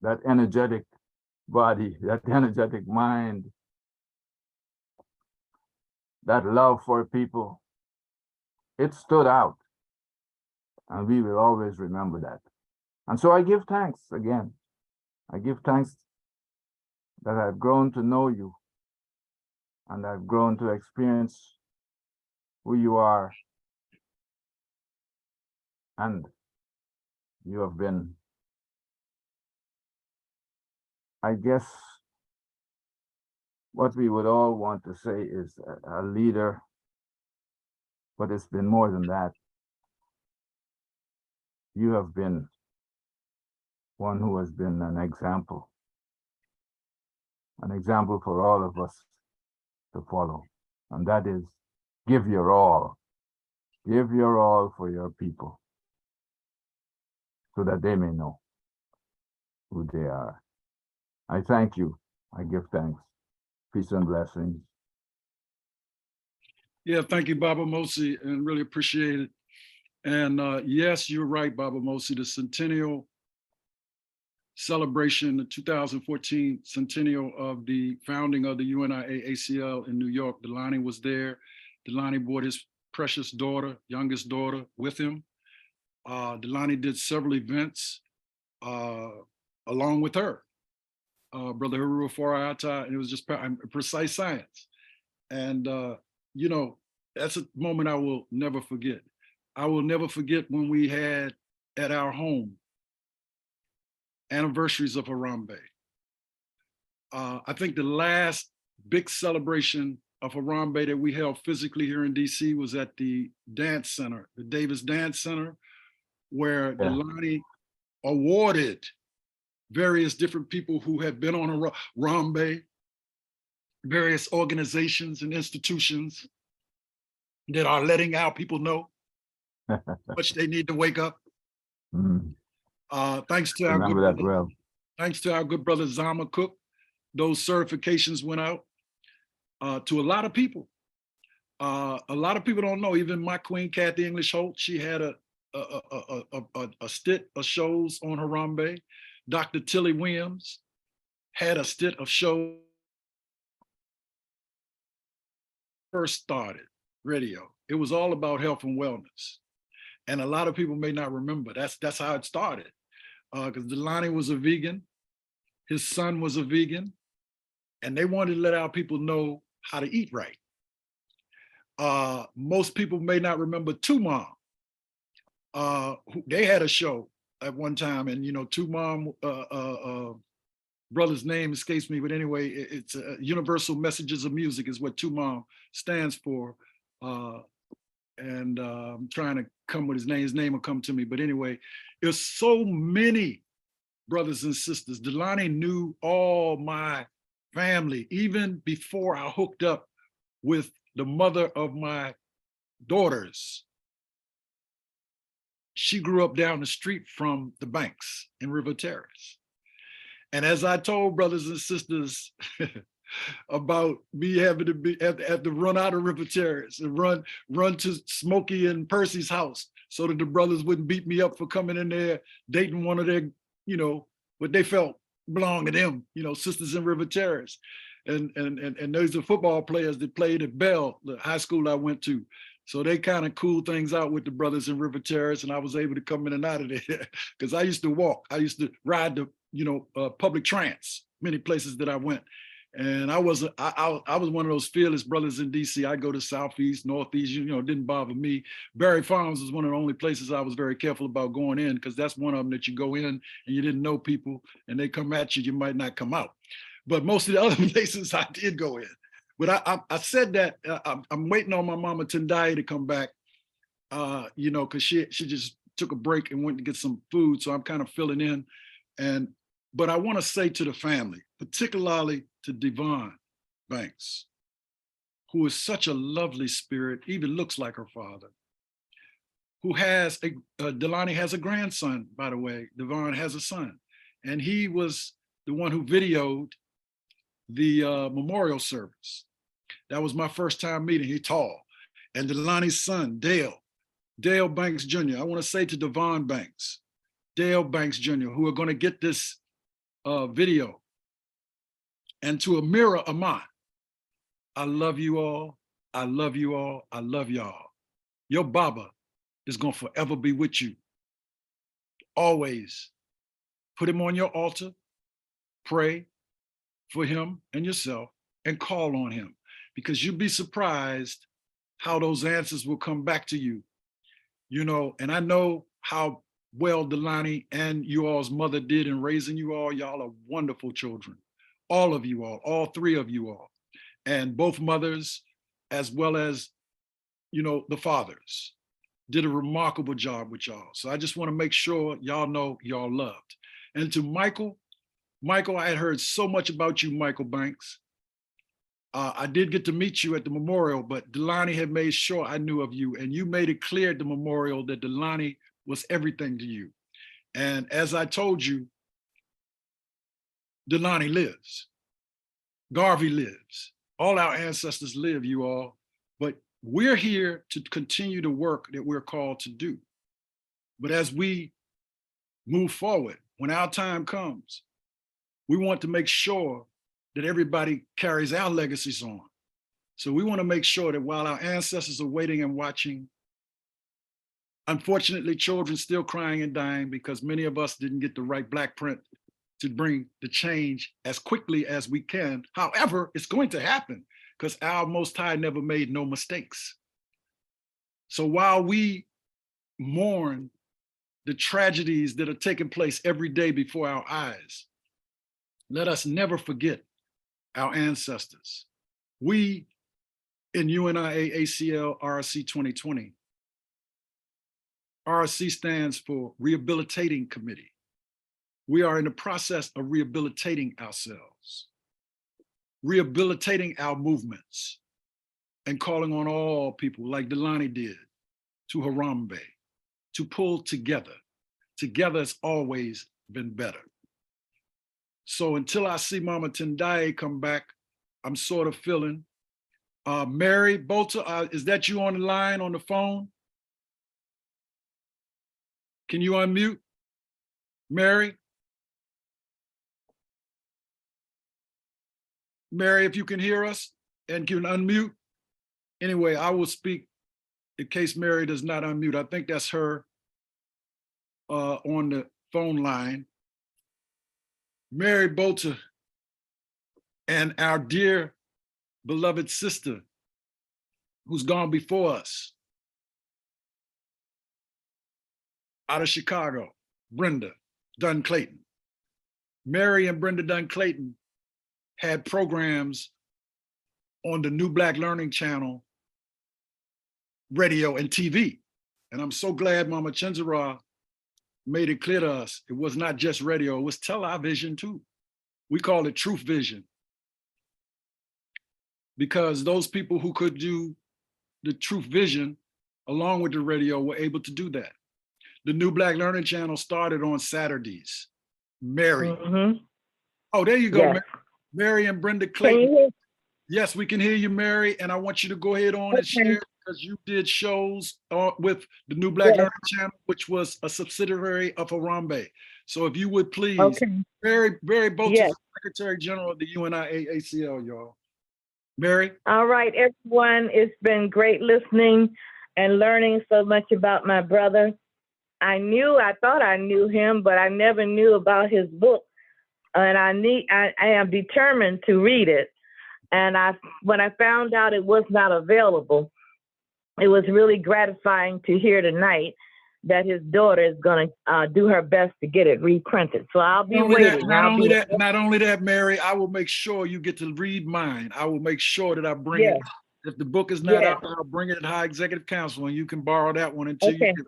that energetic body, that energetic mind, that love for people, it stood out. And we will always remember that. And so I give thanks again. I give thanks that I've grown to know you and I've grown to experience who you are. And you have been, I guess, what we would all want to say is a leader, but it's been more than that. you have been one who has been an example for all of us to follow. And that is, give your all for your people so that they may know who they are. I thank you. I give thanks. Peace and blessings. Yeah, thank you, Baba Mosi, and really appreciate it. And yes, you're right, Baba Mosi, the centennial celebration, the 2014 centennial of the founding of the UNIA-ACL in New York. Dalani was there. Dalani brought his precious daughter, youngest daughter, with him. Dalani did several events along with her, Brother Haru Farayata, and it was just precise science. And, you know, that's a moment I will never forget. I will never forget when we had at our home anniversaries of Harambee. I think the last big celebration of Harambee that we held physically here in DC was at the Dance Center, the Davis Dance Center, where Dalani awarded various different people who had been on Harambee, various organizations and institutions that are letting our people know how much they need to wake up. Thanks to our Remember that well. Thanks to our good brother Zama Cook, those certifications went out to a lot of people. A lot of people don't know. Even my queen, Kathy English Holt, she had a stint of shows on Harambee. Dr. Tilly Williams had a stint of shows. First started radio. It was all about health and wellness. And a lot of people may not remember. That's how it started. Because Dalani was a vegan, his son was a vegan, and they wanted to let our people know how to eat right. Most people may not remember Two Mom. They had a show at one time, and you know, Two Mom brother's name escapes me, but anyway, it's Universal Messages of Music is what Two Mom stands for. And I'm trying to come with his name will come to me. But anyway, there's so many brothers and sisters. Dalani knew all my family, even before I hooked up with the mother of my daughters. She grew up down the street from the Banks in River Terrace. And as I told brothers and sisters about me having to have to run out of River Terrace and run to Smokey and Percy's house so that the brothers wouldn't beat me up for coming in there, dating one of their, you know, what they felt belonged to them, you know, sisters in River Terrace. And those are football players that played at Bell, the high school I went to. So they kind of cooled things out with the brothers in River Terrace, and I was able to come in and out of there because I used to walk. I used to ride the, you know, public trans, many places that I went. And I was one of those fearless brothers in DC. I go to Southeast, Northeast, you know, it didn't bother me. Berry Farms was one of the only places I was very careful about going in, because that's one of them that you go in and you didn't know people and they come at you, you might not come out. But most of the other places I did go in. But I said that I'm waiting on my mama Tendai to come back, you know, because she just took a break and went to get some food. So I'm kind of filling in. But I want to say to the family, particularly to Devon Banks, who is such a lovely spirit, even looks like her father, who has Dalani has a grandson, by the way. Devon has a son. And he was the one who videoed the memorial service. That was my first time meeting. He's tall. And Dalani's son, Dale Banks Jr. I want to say to Devon Banks, Dale Banks Jr., who are going to get this video, and to Amira Ahmad, I love you all. I love you all. I love y'all. Your Baba is going to forever be with you. Always put him on your altar, pray for him and yourself, and call on him, because you'd be surprised how those answers will come back to you. You know, and I know how well Dalani and you all's mother did in raising you all. Y'all are wonderful children. All of you all three of you all. And both mothers, as well as, you know, the fathers. did a remarkable job with y'all. So I just want to make sure y'all know y'all loved. And to Michael, I had heard so much about you, Michael Banks. I did get to meet you at the memorial, but Dalani had made sure I knew of you, and you made it clear at the memorial that Dalani was everything to you. And as I told you, Dalani lives. Garvey lives. All our ancestors live, you all. But we're here to continue the work that we're called to do. But as we move forward, when our time comes, we want to make sure that everybody carries our legacies on. So we want to make sure that while our ancestors are waiting and watching, unfortunately, children still crying and dying because many of us didn't get the right Black print to bring the change as quickly as we can. However, it's going to happen because our Most High never made no mistakes. So while we mourn the tragedies that are taking place every day before our eyes, let us never forget our ancestors. We in UNIA-ACL RC2020, RC stands for Rehabilitating Committee. We are in the process of rehabilitating ourselves, rehabilitating our movements, and calling on all people like Dalani did to Harambee to pull together. Together has always been better. So until I see Mama Tendaye come back, I'm sort of feeling. Mary Bolter, is that you on the line on the phone? Can you unmute? Mary? Mary, if you can hear us and can unmute. Anyway, I will speak in case Mary does not unmute. I think that's her on the phone line. Mary Bolter and our dear beloved sister who's gone before us out of Chicago, Brenda Dunn Clayton. Mary and Brenda Dunn Clayton had programs on the New Black Learning Channel, radio and TV. And I'm so glad Mama Chenzara made it clear to us, it was not just radio, it was television too. We call it Truth Vision. Because those people who could do the Truth Vision along with the radio were able to do that. The New Black Learning Channel started on Saturdays. Mary. Oh, there you go, Yes. Mary. Mary and Brenda Can Clayton. you hear? Yes, we can hear you, Mary, and I want you to go ahead on and share because you did shows with the New Black Learning Channel, which was a subsidiary of Harambee. So if you would please, Okay. Mary Bolter, Yes. Secretary General of the UNIA-ACL, y'all. Mary? All right, everyone. It's been great listening and learning so much about my brother. I thought I knew him, but I never knew about his book. And I am determined to read it. And when I found out it was not available, it was really gratifying to hear tonight that his daughter is going to do her best to get it reprinted. So I'll be waiting. Not only that, Mary, I will make sure you get to read mine. I will make sure that I bring it. If the book is not out, I'll bring it at High Executive Council and you can borrow that one until you get it.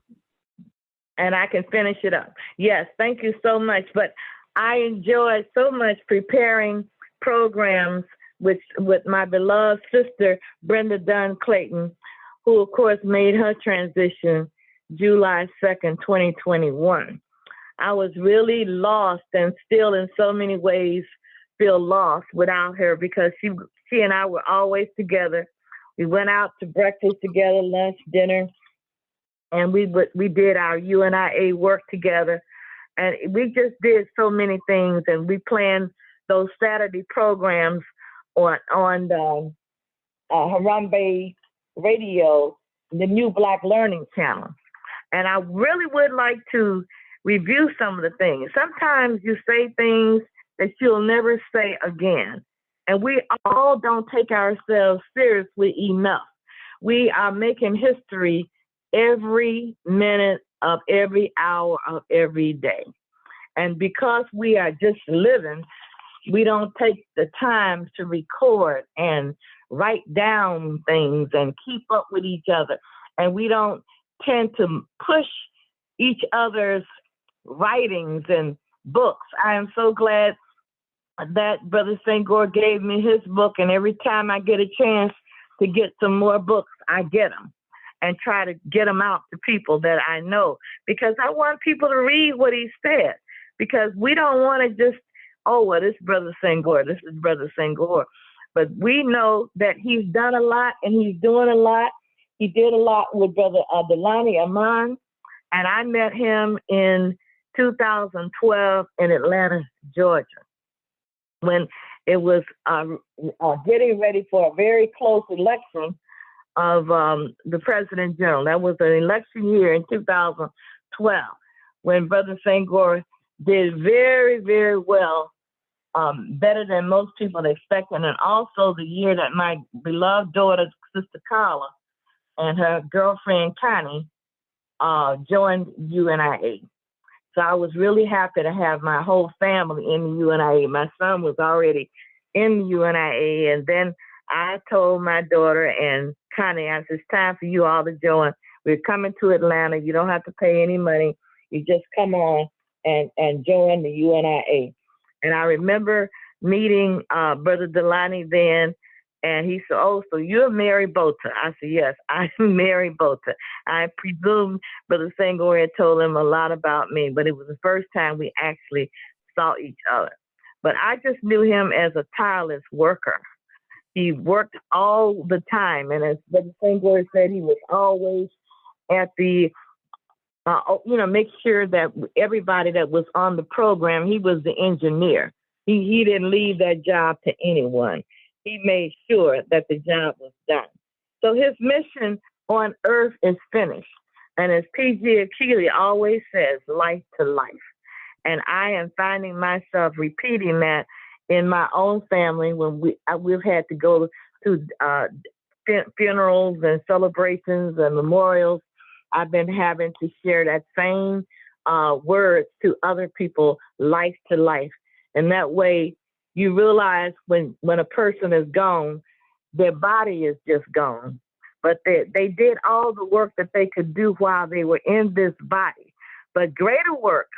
And I can finish it up. Yes, thank you so much. But I enjoyed so much preparing programs with my beloved sister, Brenda Dunn Clayton, who of course made her transition July 2nd, 2021. I was really lost and still in so many ways feel lost without her because she and I were always together. We went out to breakfast together, lunch, dinner, and we did our UNIA work together. And we just did so many things, and we planned those Saturday programs on the Harambee Radio, the New Black Learning Channel. And I really would like to review some of the things. Sometimes you say things that you'll never say again. And we all don't take ourselves seriously enough. We are making history every minute of every hour of every day. And because we are just living, we don't take the time to record and write down things and keep up with each other. And we don't tend to push each other's writings and books. I am so glad that Brother Senghor gave me his book, and every time I get a chance to get some more books, I get them and try to get them out to people that I know, because I want people to read what he said, because we don't want to just, oh, well, this is Brother Senghor, this is Brother Senghor. But we know that he's done a lot and he's doing a lot. He did a lot with Brother Dalani Aamon, and I met him in 2012 in Atlanta, Georgia, when it was getting ready for a very close election of the President General. That was an election year in 2012, when Brother Senghor did very, very well, better than most people expected. And also the year that my beloved daughter, Sister Carla, and her girlfriend, Connie, joined UNIA. So I was really happy to have my whole family in the UNIA. My son was already in the UNIA, and then I told my daughter and Connie, I said, it's time for you all to join. We're coming to Atlanta. You don't have to pay any money. You just come on and join the UNIA. And I remember meeting Brother Dalani then, and he said, oh, so you're Mary Bota. I said, yes, I'm Mary Bota. I presume Brother Senghor had told him a lot about me, but it was the first time we actually saw each other. But I just knew him as a tireless worker. He worked all the time, and as Brother Senghor said, he was always at the, make sure that everybody that was on the program, he was the engineer. He didn't leave that job to anyone. He made sure that the job was done. So his mission on earth is finished. And as P.G. Achille always says, life to life. And I am finding myself repeating that in my own family when we've had to go to funerals and celebrations and memorials. I've been having to share that same words to other people, life to life. And that way you realize when a person is gone, their body is just gone. But they did all the work that they could do while they were in this body. But greater works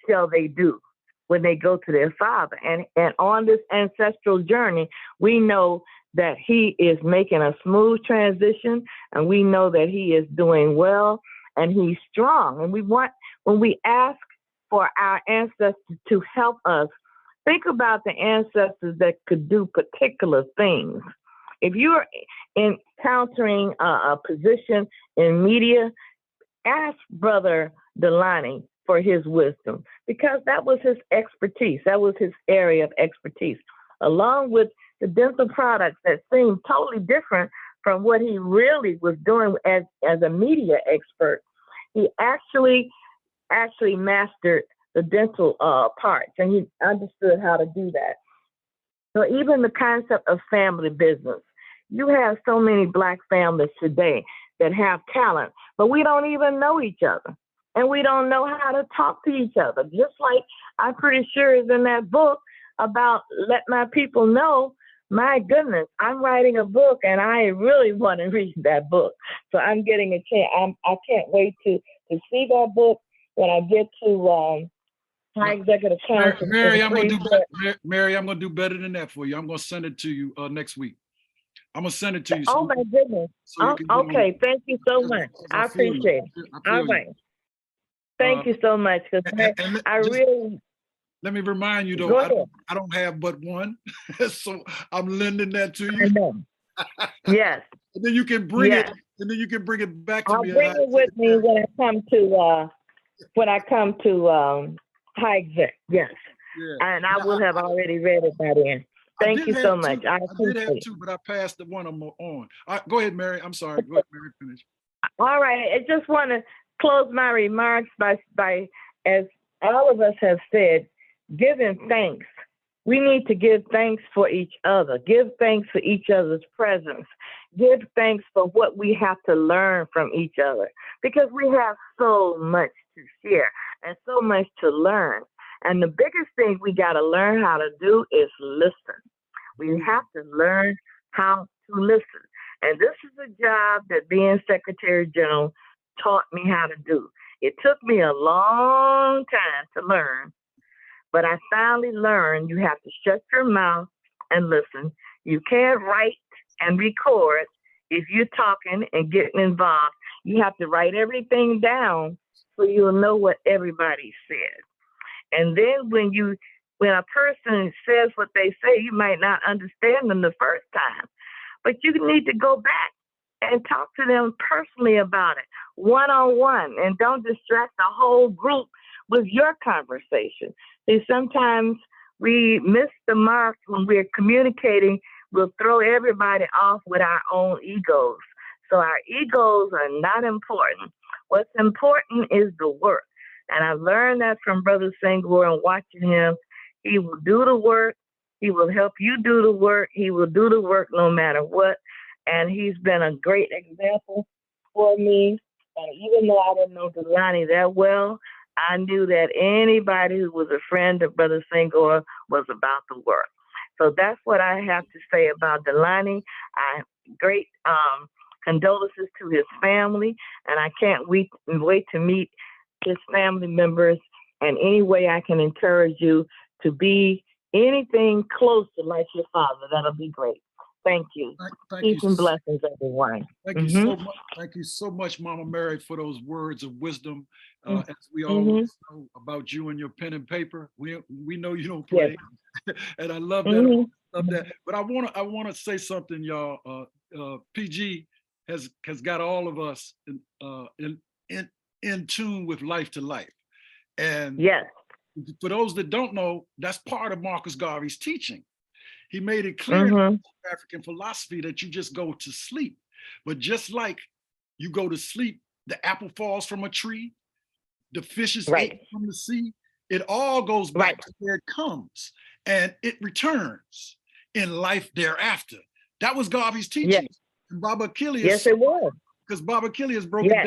shall they do when they go to their Father. And on this ancestral journey, we know that he is making a smooth transition, and we know that he is doing well and he's strong. And when we ask for our ancestors to help us, think about the ancestors that could do particular things. If you're encountering a position in media, ask Brother Dalani for his wisdom, because that was his expertise. That was his area of expertise, along with the dental products that seemed totally different from what he really was doing as a media expert. He actually mastered the dental parts, and he understood how to do that. So even the concept of family business, you have so many Black families today that have talent, but we don't even know each other. And we don't know how to talk to each other. Just like I'm pretty sure is in that book about Let My People Know. My goodness, I'm writing a book and I really want to read that book. So I'm getting a chance. I can't wait to see that book when I get to my executive council. Mary, I'm gonna do better than that for you. I'm gonna send it to you next week. I'm gonna send it to you. Oh my goodness. Okay, thank you so much. I appreciate it. All right. Thank you so much. Let me remind you though, I don't have but one, so I'm lending that to you. I know. Yes. And then you can bring it, and then you can bring it back to me. I'll bring it with me when I come to high exec. Yes. Yeah. And I will have already read it by then. Thank you so much. I did have two, but I passed the one I'm on. Go ahead, Mary. I'm sorry. Go ahead, Mary. Finish. All right. I just want to close my remarks by, as all of us have said, giving thanks. We need to give thanks for each other. Give thanks for each other's presence. Give thanks for what we have to learn from each other, because we have so much to share and so much to learn. And the biggest thing we got to learn how to do is listen. We have to learn how to listen. And this is a job that being Secretary General taught me how to do. It took me a long time to learn, but I finally learned you have to shut your mouth and listen. You can't write and record if you're talking and getting involved. You have to write everything down so you'll know what everybody said. And then when a person says what they say, you might not understand them the first time, but you need to go back and talk to them personally about it, one-on-one, and don't distract the whole group with your conversation. See, sometimes we miss the mark when we're communicating. We'll throw everybody off with our own egos. So our egos are not important. What's important is the work. And I've learned that from Brother Senghor and watching him. He will do the work. He will help you do the work. He will do the work no matter what. And he's been a great example for me. And even though I didn't know Dalani that well, I knew that anybody who was a friend of Brother Senghor was about the work. So that's what I have to say about Dalani. Great condolences to his family, and I can't wait to meet his family members. And any way I can encourage you to be anything close to like your father, that'll be great. Thank you. Thank Peace you. and blessings, everyone. Thank you so much. Thank you so much, Mama Mary, for those words of wisdom. As we always know about you and your pen and paper, we know you don't play, and I love that. Love that. But I wanna say something, y'all. PG has got all of us in tune with life to life, and for those that don't know, that's part of Marcus Garvey's teaching. He made it clear in African philosophy that you just go to sleep. But just like you go to sleep, the apple falls from a tree, the fish is ate from the sea, it all goes back to where it comes, and it returns in life thereafter. That was Garvey's teaching. And Baba Achilles, it was. Because Baba Achilles broke it down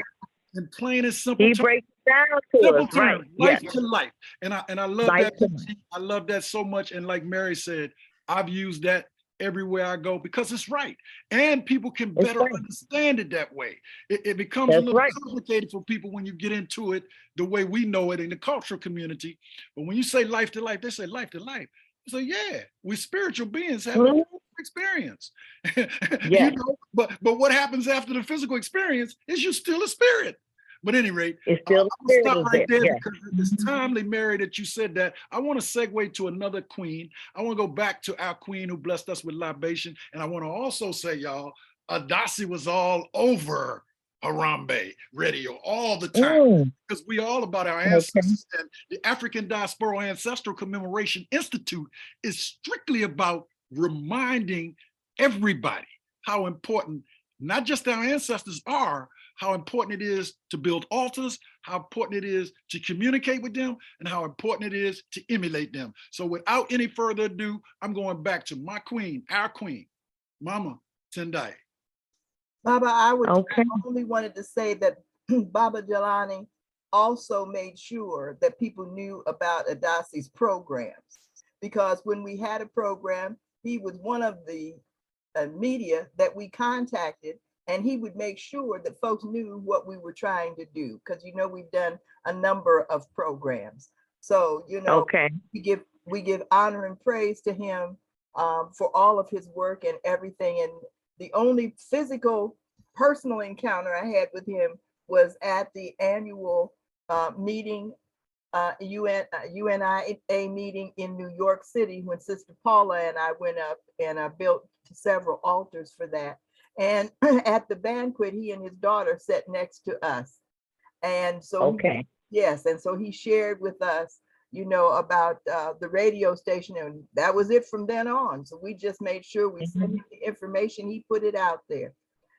in plain and simple terms. He breaks down to us, life to life. And I love that. I love that so much. And like Mary said, I've used that everywhere I go because it's right. And people can better understand it that way. It becomes a little complicated for people when you get into it the way we know it in the cultural community. But when you say life to life, they say life to life. So yeah, we spiritual beings have a experience. You know, but what happens after the physical experience is you're still a spirit. But at any rate, I'll stop right there because it's timely, Mary, that you said that. I want to segue to another queen. I want to go back to our queen who blessed us with libation. And I want to also say, y'all, Adasi was all over Harambee radio all the time because we all about our ancestors. And the African Diasporal Ancestral Commemoration Institute is strictly about reminding everybody how important not just our ancestors are, how important it is to build altars, how important it is to communicate with them, and how important it is to emulate them. So without any further ado, I'm going back to my queen, our queen, Mama Tendai. Baba, I only wanted to say that Baba Dalani also made sure that people knew about Adasi's programs, because when we had a program, he was one of the media that we contacted, and he would make sure that folks knew what we were trying to do, because you know we've done a number of programs. So you know, we give honor and praise to him for all of his work and everything. And the only physical personal encounter I had with him was at the annual meeting, UNIA meeting in New York City, when Sister Paula and I went up and I built several altars for that. And at the banquet, he and his daughter sat next to us. And so, and so he shared with us, you know, about the radio station, and that was it from then on. So we just made sure we sent him the information, he put it out there.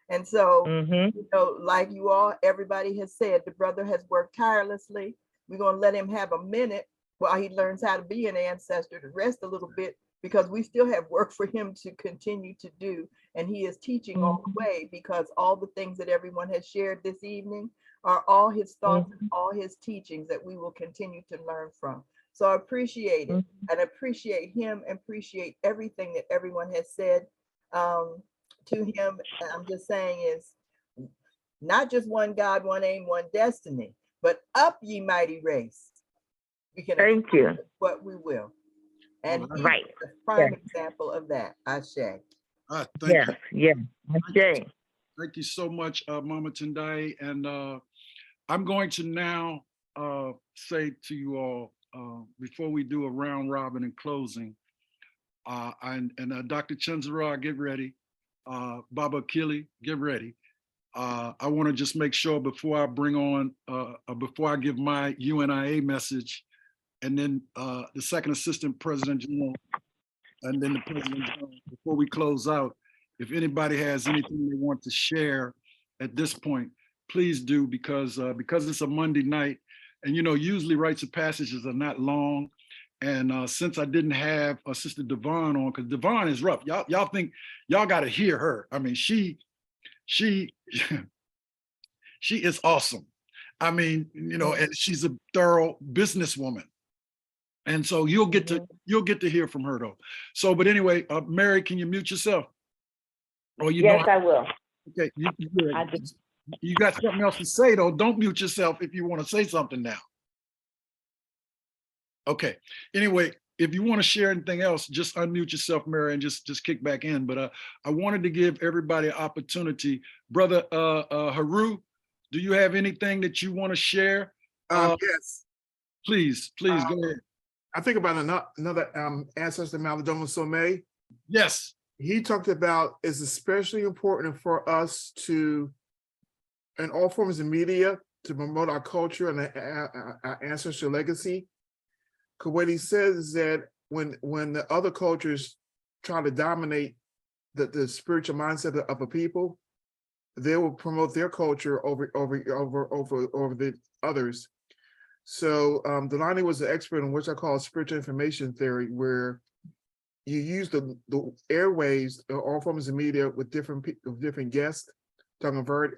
And so, you know, like you all, everybody has said, the brother has worked tirelessly. We're going to let him have a minute while he learns how to be an ancestor to rest a little bit, because we still have work for him to continue to do. And he is teaching all the way, because all the things that everyone has shared this evening are all his thoughts and all his teachings that we will continue to learn from. So I appreciate it, and appreciate him, and appreciate everything that everyone has said to him. And I'm just saying is, not just one God, one aim, one destiny, but up ye mighty race. We can Thank you. accomplish what we will. And he's Right. the prime example of that, Ashe. Yes, yes. Jay. Thank you so much, Mama Tendai. And I'm going to now say to you all, before we do a round robin and closing, Dr. Chenzara, get ready. Baba Akili, get ready. I want to just make sure before I bring on, before I give my UNIA message, and then the second assistant president general, and then the president general, before we close out, if anybody has anything they want to share at this point, please do, because it's a Monday night, and usually rites of passages are not long. And since I didn't have Sister Devon on, because Devon is rough. Y'all think y'all got to hear her. I mean, she is awesome. I mean, and she's a thorough businesswoman. And so you'll get to hear from her though. So, but anyway, Mary, can you mute yourself? Or Yes, I will. Okay, you got something else to say though. Don't mute yourself if you want to say something now. Okay. Anyway, if you want to share anything else, just unmute yourself, Mary, and just kick back in. But I wanted to give everybody an opportunity. Brother Haru, do you have anything that you want to share? Yes. Please go ahead. I think about another ancestor, Malidoma Somé. Yes. He talked about it's especially important for us to, in all forms of media, to promote our culture and our ancestral legacy. Because what he says is that when the other cultures try to dominate the spiritual mindset of a people, they will promote their culture over the others. So Dalani was an expert in what I call spiritual information theory, where you use the airwaves, all forms of media with different guests to convert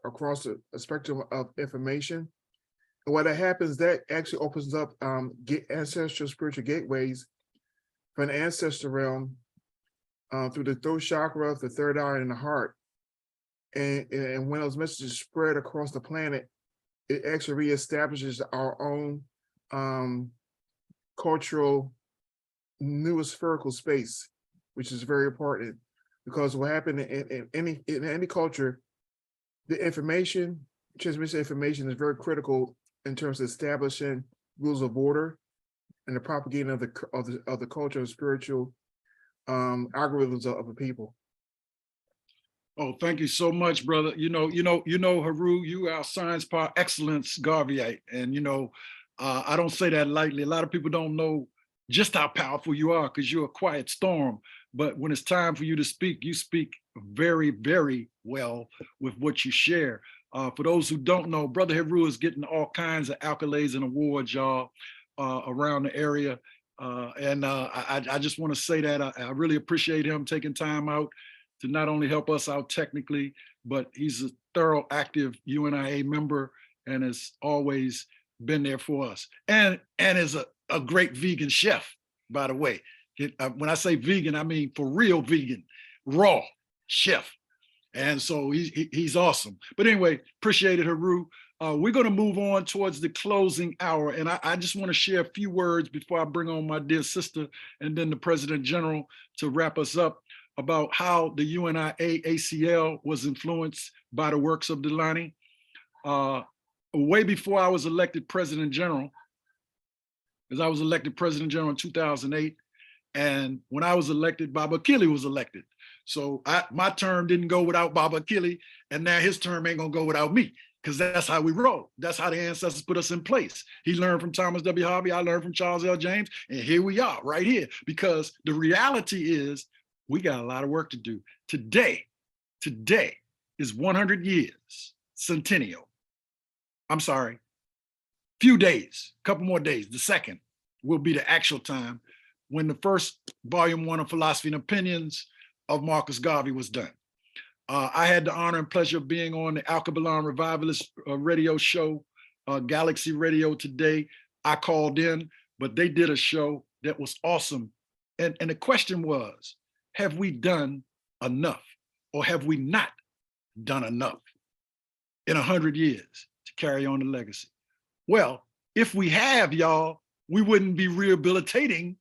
across a spectrum of information. And what happens, that actually opens up ancestral spiritual gateways for an ancestor realm through the throat chakra, the third eye, and the heart. And when those messages spread across the planet, it actually reestablishes our own cultural new spherical space, which is very important, because what happened in any culture, the transmission information is very critical in terms of establishing rules of order and the propagating of the culture and spiritual algorithms of a people. Oh, thank you so much, brother. Haru, you are science par excellence Garveyite. And I don't say that lightly. A lot of people don't know just how powerful you are because you're a quiet storm. But when it's time for you to speak, you speak very, very well with what you share. For those who don't know, Brother Haru is getting all kinds of accolades and awards, y'all, around the area. I just want to say that I really appreciate him taking time out to not only help us out technically, but he's a thorough, active UNIA member and has always been there for us. And is a great vegan chef, by the way. When I say vegan, I mean for real vegan, raw chef. And so he's awesome. But anyway, appreciate it, Haru. We're going to move on towards the closing hour. And I just want to share a few words before I bring on my dear sister and then the President General to wrap us up about how the UNIA-ACL was influenced by the works of Dalani. Way before I was elected President General, because I was elected President General in 2008. And when I was elected, Baba Akili was elected. So my term didn't go without Baba Akili, and now his term ain't gonna go without me, because that's how we roll. That's how the ancestors put us in place. He learned from Thomas W. Harvey, I learned from Charles L. James, and here we are, right here. Because the reality is, we got a lot of work to do. Today is 100 years, centennial. I'm sorry, few days, couple more days. The second will be the actual time when the first volume 1 of Philosophy and Opinions of Marcus Garvey was done. I had the honor and pleasure of being on the Alkebalan Revivalist radio show, Galaxy Radio today. I called in, but they did a show that was awesome. And the question was, have we done enough or have we not done enough? in 100 years to carry on the legacy? Well, if we have, y'all, we wouldn't be rehabilitating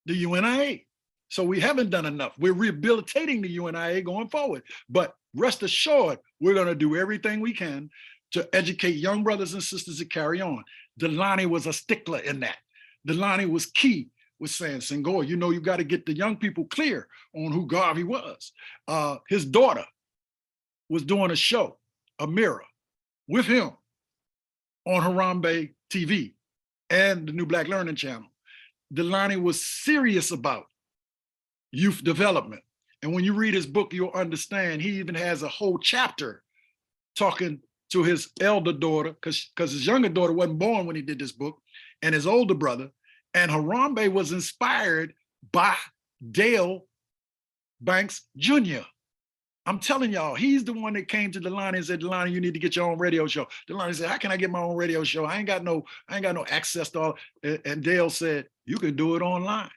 the UNIA. So we haven't done enough. We're rehabilitating the UNIA going forward. But rest assured, we're going to do everything we can to educate young brothers and sisters to carry on. Dalani was a stickler in that. Dalani was key with saying, Senghor, you know, you got to get the young people clear on who Garvey was. His daughter was doing a show, a mirror, with him on Harambee TV and the New Black Learning Channel. Dalani was serious about youth development. And when you read his book, you'll understand he even has a whole chapter talking to his elder daughter, because his younger daughter wasn't born when he did this book, and his older brother. And Harambee was inspired by Dale Banks Jr. I'm telling y'all, he's the one that came to Dalani and said, Dalani, you need to get your own radio show. Dalani said, how can I get my own radio show? I ain't got no access to all. And Dale said, you can do it online.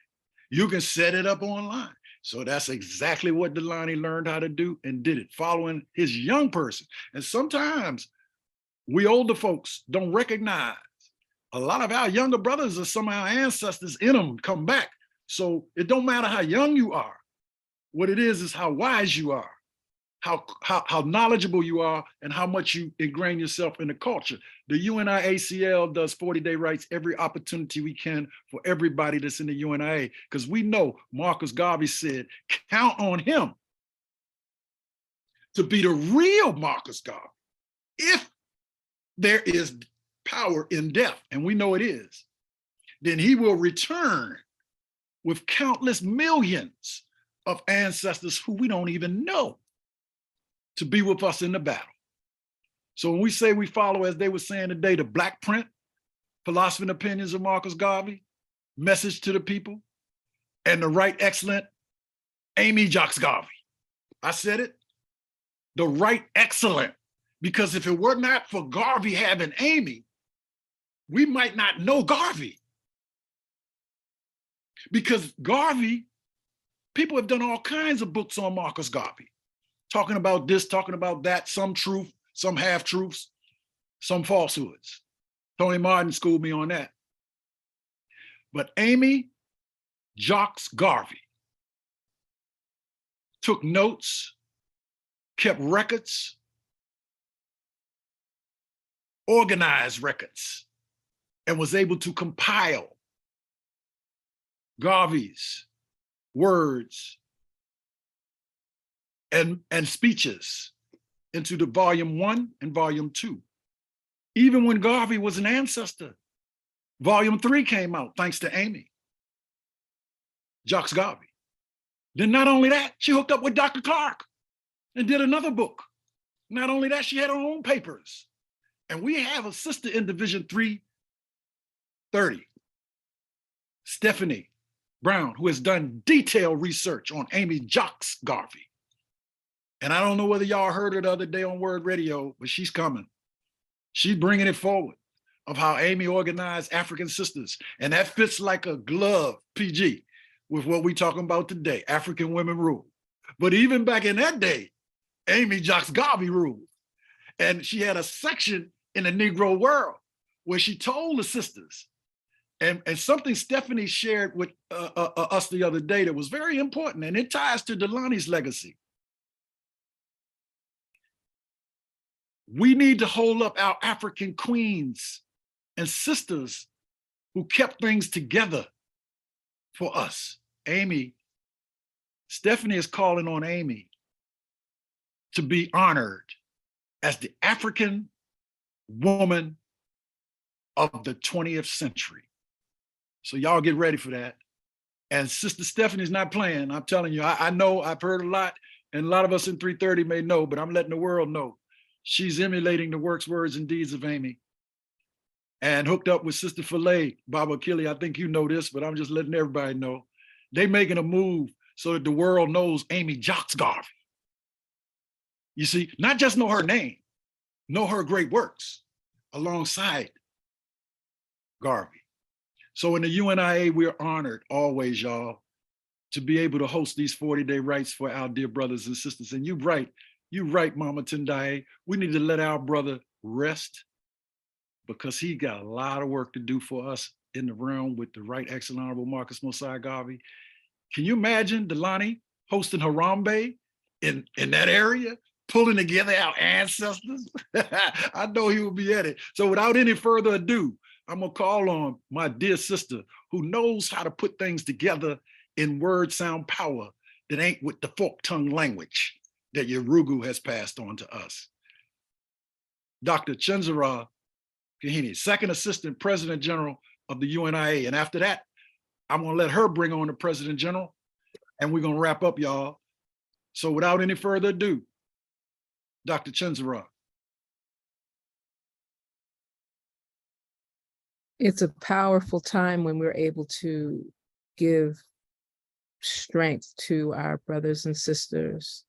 You can set it up online. So that's exactly what Dalani learned how to do and did it, following his young person. And sometimes we older folks don't recognize a lot of our younger brothers are some of our ancestors in them come back. So it don't matter how young you are. What it is how wise you are, how knowledgeable you are, and how much you ingrain yourself in the culture. The UNIA-ACL does 40-day rights every opportunity we can for everybody that's in the UNIA, because we know Marcus Garvey said, count on him to be the real Marcus Garvey. If there is power in death, and we know it is, then he will return with countless millions of ancestors who we don't even know to be with us in the battle. So when we say we follow, as they were saying today, the Black Print, Philosophy and Opinions of Marcus Garvey, Message to the People, and the Right Excellent Amy Jocks Garvey. I said it, the Right Excellent, because if it were not for Garvey having Amy, we might not know Garvey. Because Garvey, people have done all kinds of books on Marcus Garvey, talking about this, talking about that, some truth, some half-truths, some falsehoods. Tony Martin schooled me on that. But Amy Jocks Garvey took notes, kept records, organized records, and was able to compile Garvey's words and speeches into the volume 1 and volume 2. Even when Garvey was an ancestor, volume 3 came out thanks to Amy Jocks Garvey. Then not only that, she hooked up with Dr. Clark and did another book. Not only that, she had her own papers. And we have a sister in Division 330, Stephanie Brown, who has done detailed research on Amy Jocks Garvey. And I don't know whether y'all heard her the other day on Word Radio, but she's coming. She's bringing it forward of how Amy organized African sisters. And that fits like a glove, PG, with what we're talking about today, African women rule. But even back in that day, Amy Jocks Garvey ruled. And she had a section in the Negro World where she told the sisters, and something Stephanie shared with us the other day that was very important, and it ties to Dalani's legacy. We need to hold up our African queens and sisters who kept things together for us. Stephanie is calling on Amy to be honored as the African woman of the 20th century. So y'all get ready for that. And Sister Stephanie's not playing. I'm telling you, I know, I've heard a lot, and a lot of us in 330 may know, but I'm letting the world know. She's emulating the works, words, and deeds of Amy. And hooked up with Sister Filet, Baba Achille. I think you know this, but I'm just letting everybody know. They making a move so that the world knows Amy Jocks Garvey. You see, not just know her name, know her great works alongside Garvey. So in the UNIA, we're honored always, y'all, to be able to host these 40-day rights for our dear brothers and sisters. And you're right, You're right, Mama Tendai. We need to let our brother rest because he got a lot of work to do for us in the realm with the Right Excellent Honorable Marcus Mosiah Garvey. Can you imagine Dalani hosting Harambee in that area, pulling together our ancestors? I know he will be at it. So without any further ado, I'm gonna call on my dear sister who knows how to put things together in word sound power that ain't with the fork tongue language that Yorugu has passed on to us. Dr. Chenzara Kahini, Second Assistant President General of the UNIA. And after that, I'm gonna let her bring on the President General and we're gonna wrap up, y'all. So without any further ado, Dr. Chenzara. It's a powerful time when we're able to give strength to our brothers and sisters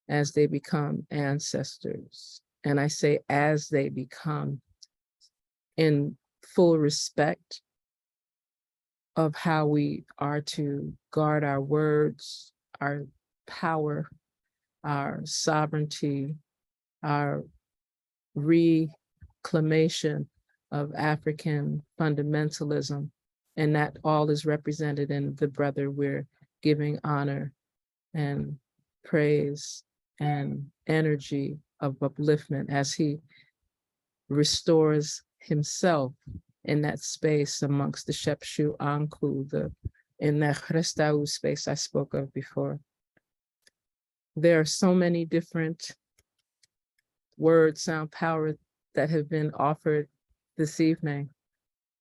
as they become ancestors. And I say as they become, in full respect of how we are to guard our words, our power, our sovereignty, our reclamation of African fundamentalism. And that all is represented in the brother we're giving honor and praise and energy of upliftment as he restores himself in that space amongst the Shepshu Anku, in that Chrestau space I spoke of before. There are so many different word sound power that have been offered this evening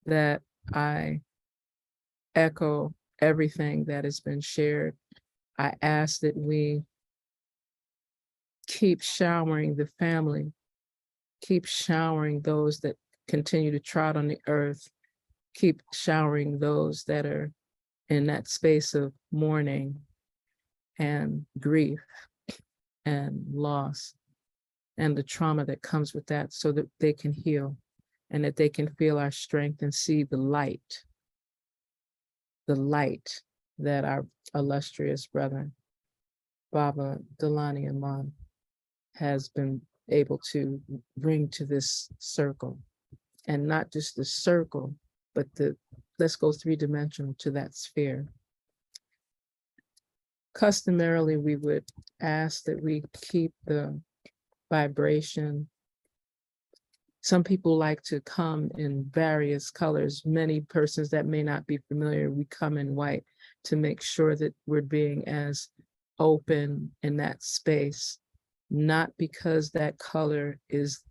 that I echo everything that has been shared. I ask that we keep showering the family, keep showering those that continue to trot on the earth, keep showering those that are in that space of mourning and grief and loss and the trauma that comes with that, so that they can heal and that they can feel our strength and see the light that our illustrious brother, Baba Dalani Aamon, has been able to bring to this circle. And not just the circle, but let's go three-dimensional to that sphere. Customarily, we would ask that we keep the vibration. Some people like to come in various colors. Many persons that may not be familiar, we come in white to make sure that we're being as open in that space, not because that color is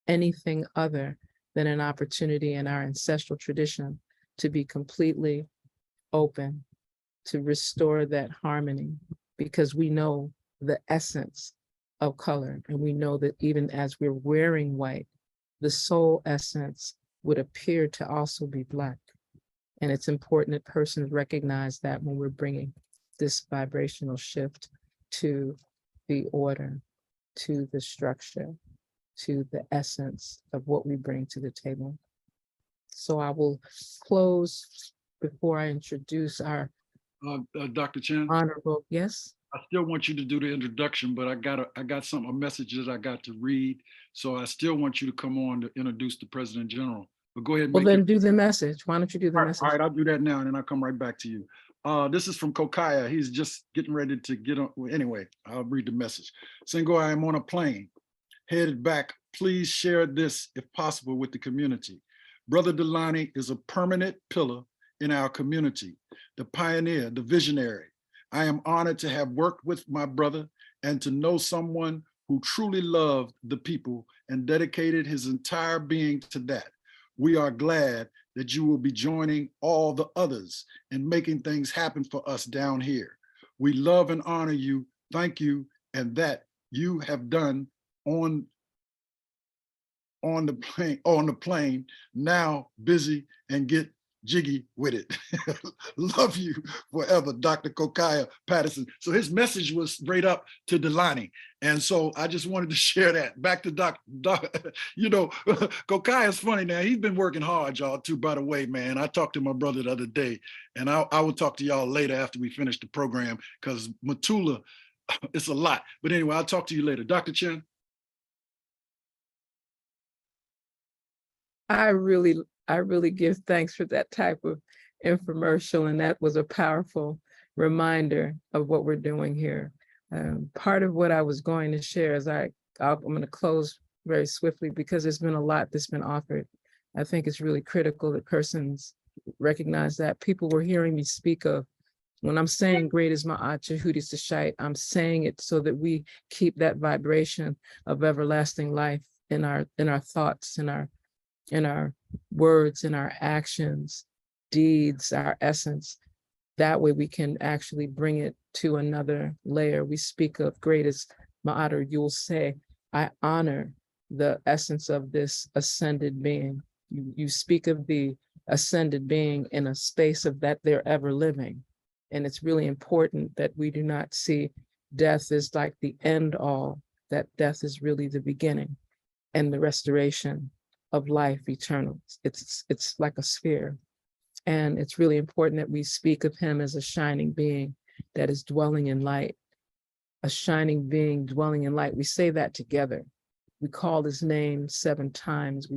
anything other than an opportunity in our ancestral tradition to be completely open, to restore that harmony, because we know the essence of color. And we know that even as we're wearing white, the soul essence would appear to also be Black. And it's important that persons recognize that when we're bringing this vibrational shift to the order, to the structure, to the essence of what we bring to the table. So I will close before I introduce our Dr. Chen, honorable, yes? I still want you to do the introduction, but I got a message that I got to read. So I still want you to come on to introduce the President General. But go ahead and Well, then do the message. Why don't you do the message? All right, I'll do that now and then I'll come right back to you. This is from Kokaya. He's just getting ready to get on. Well, anyway, I'll read the message. Singo, I am on a plane, headed back. Please share this, if possible, with the community. Brother Dalani is a permanent pillar in our community, the pioneer, the visionary. I am honored to have worked with my brother and to know someone who truly loved the people and dedicated his entire being to that. We are glad that you will be joining all the others in making things happen for us down here. We love and honor you. Thank you. And that you have done on the plane, now busy and get jiggy with it. Love you forever, Dr. Kokaya Patterson. So his message was straight up to Dalani. And so I just wanted to share that. Back to Doc, you know, Kokaya is funny now. He's been working hard, y'all, too, by the way, man. I talked to my brother the other day, and I will talk to y'all later after we finish the program, because Matula, it's a lot. But anyway, I'll talk to you later. Dr. Chen. I really give thanks for that type of infomercial, and that was a powerful reminder of what we're doing here. Part of what I was going to share is I'm going to close very swiftly because there's been a lot that's been offered. I think it's really critical that persons recognize that. People were hearing me speak of, when I'm saying great is Ma'at Yehudis Shait, I'm saying it so that we keep that vibration of everlasting life in our thoughts, in our words, in our actions, deeds, our essence. That way we can actually bring it to another layer. We speak of great as Ma'at, you'll say, I honor the essence of this ascended being. You speak of the ascended being in a space of that they're ever living. And it's really important that we do not see death as like the end all, that death is really the beginning and the restoration of life eternal. It's like a sphere. And it's really important that we speak of him as a shining being that is dwelling in light, a shining being dwelling in light. We say that together. We call his name 7 times.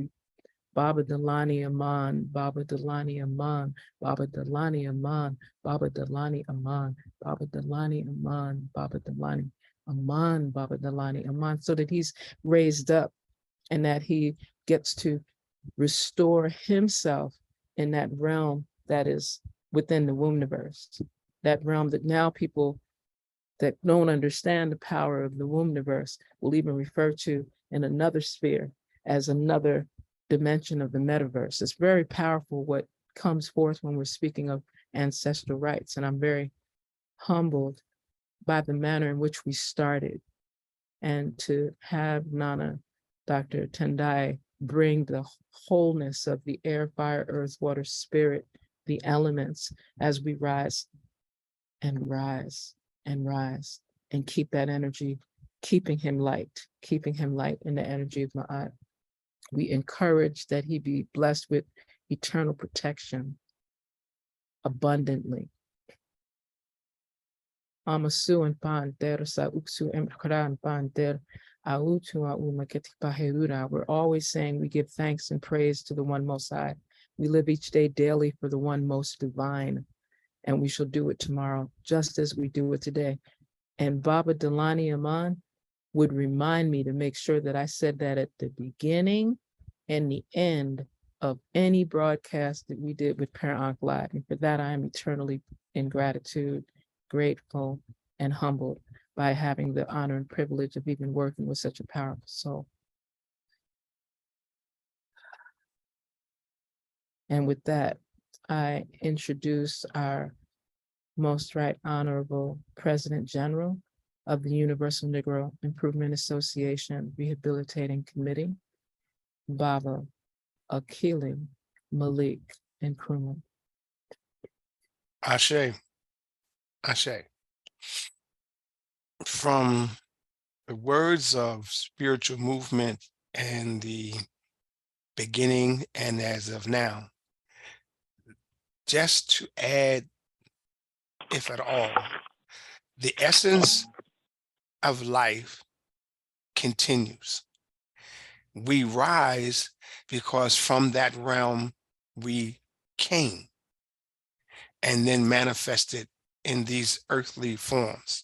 Baba Dalani Aamon, Baba Dalani Aamon, Baba Dalani Aamon, Baba Dalani Aamon, Baba Dalani Aamon, Baba Dalani Aamon, Baba Dalani Aamon, so that he's raised up and that he gets to restore himself in that realm that is within the womb-niverse, that realm that now people that don't understand the power of the womb-niverse will even refer to in another sphere as another dimension of the metaverse. It's very powerful what comes forth when we're speaking of ancestral rites. And I'm very humbled by the manner in which we started, and to have Nana, Dr. Tendai, bring the wholeness of the air, fire, earth, water, spirit, the elements as we rise and rise and rise and keep that energy, keeping him light in the energy of Ma'at. We encourage that he be blessed with eternal protection abundantly. Amasu and Panter sa uksu emkran panter autu aumaketipaherura. We're always saying we give thanks and praise to the one most high. We live each day daily for the one most divine, and we shall do it tomorrow, just as we do it today. And Baba Dalani Aamon would remind me to make sure that I said that at the beginning and the end of any broadcast that we did with Parent Live. And for that, I am eternally in gratitude, grateful, and humbled by having the honor and privilege of even working with such a powerful soul. And with that, I introduce our Most Right Honorable President General of the Universal Negro Improvement Association Rehabilitating Committee, Baba Akili Malik Nkrumah. Ashe, Ashe. From the words of spiritual movement and the beginning and as of now, just to add, if at all, the essence of life continues. We rise because from that realm we came and then manifested in these earthly forms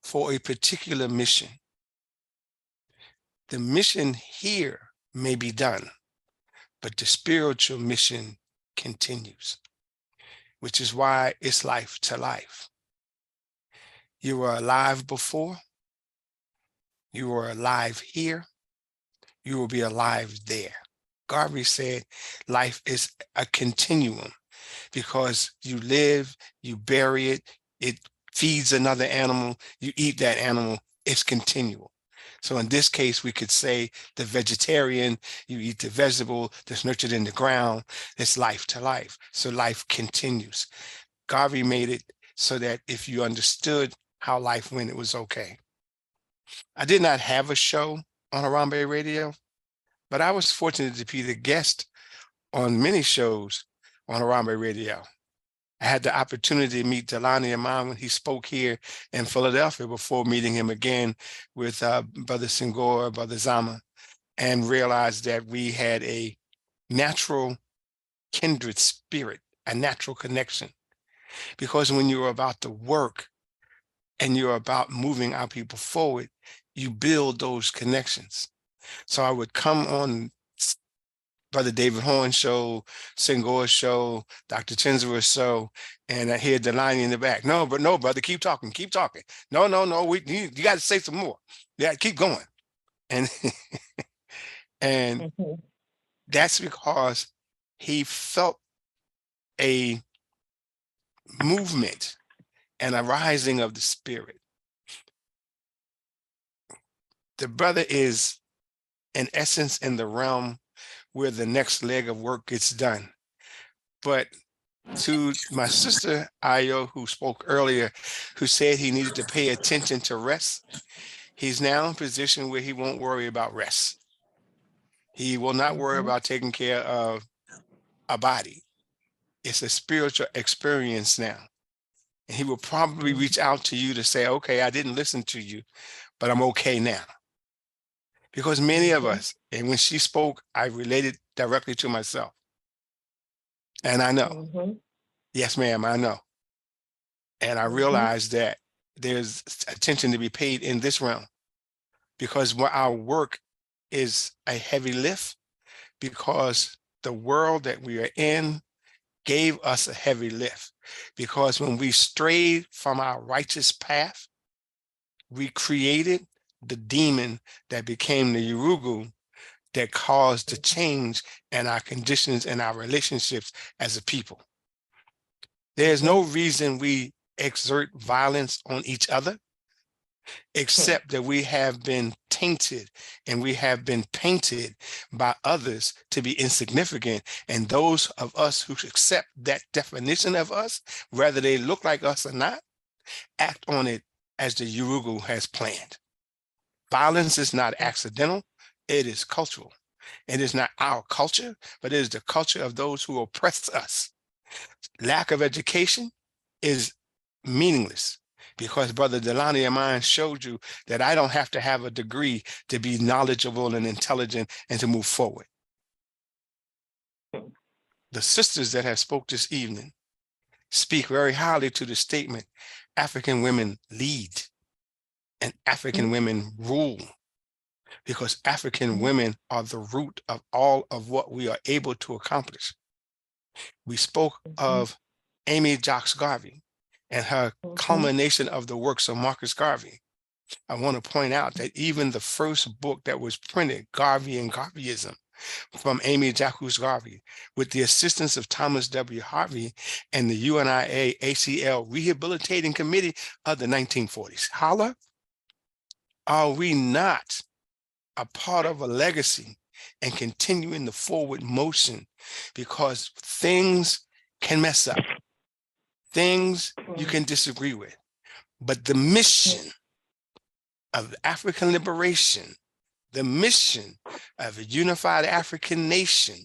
for a particular mission. The mission here may be done, but the spiritual mission continues, which is why it's life to life. You were alive before, you were alive here, you will be alive there. Garvey said life is a continuum because you live, you bury it, it feeds another animal, you eat that animal, it's continual. So in this case, we could say the vegetarian, you eat the vegetable that's nurtured in the ground, it's life to life. So life continues. Garvey made it so that if you understood how life went, it was okay. I did not have a show on Harambee Radio, but I was fortunate to be the guest on many shows on Harambee Radio. I had the opportunity to meet Dalani Aamon when he spoke here in Philadelphia before meeting him again with Brother Senghor, Brother Zama, and realized that we had a natural kindred spirit, a natural connection. Because when you're about to work and you're about moving our people forward, you build those connections. So I would come on Brother David Horn's show, Senghor's show, Dr. Chinzer's show, and I hear Dalani in the back. No, brother, keep talking, keep talking. No, you got to say some more. Yeah, keep going. And and Mhm. that's because he felt a movement and a rising of the spirit. The brother is, in essence, in the realm where the next leg of work gets done. But to my sister Ayo, who spoke earlier, who said he needed to pay attention to rest, he's now in a position where he won't worry about rest. He will not worry Mhm. about taking care of a body. It's a spiritual experience now. And he will probably reach out to you to say, okay, I didn't listen to you, but I'm okay now. Because many of us, and when she spoke, I related directly to myself. And I know, Mhm. yes, ma'am, I know. And I Mhm. realized that there's attention to be paid in this realm because our work is a heavy lift because the world that we are in gave us a heavy lift. Because when we strayed from our righteous path, we created the demon that became the Yurugu that caused the change in our conditions and our relationships as a people. There's no reason we exert violence on each other, except that we have been tainted and we have been painted by others to be insignificant. And those of us who accept that definition of us, whether they look like us or not, act on it as the Yurugu has planned. Violence is not accidental, it is cultural. It is not our culture, but it is the culture of those who oppress us. Lack of education is meaningless because Brother Dalani Aamon showed you that I don't have to have a degree to be knowledgeable and intelligent and to move forward. The sisters that have spoke this evening speak very highly to the statement, African women lead and African women rule, because African women are the root of all of what we are able to accomplish. We spoke of Amy Jocks Garvey and her culmination of the works of Marcus Garvey. I want to point out that even the first book that was printed, Garvey and Garveyism, from Amy Jocks Garvey, with the assistance of Thomas W. Harvey and the UNIA-ACL Rehabilitating Committee of the 1940s. Holla, are we not a part of a legacy and continuing the forward motion? Because things can mess up, things you can disagree with, but the mission of African liberation, the mission of a unified African nation,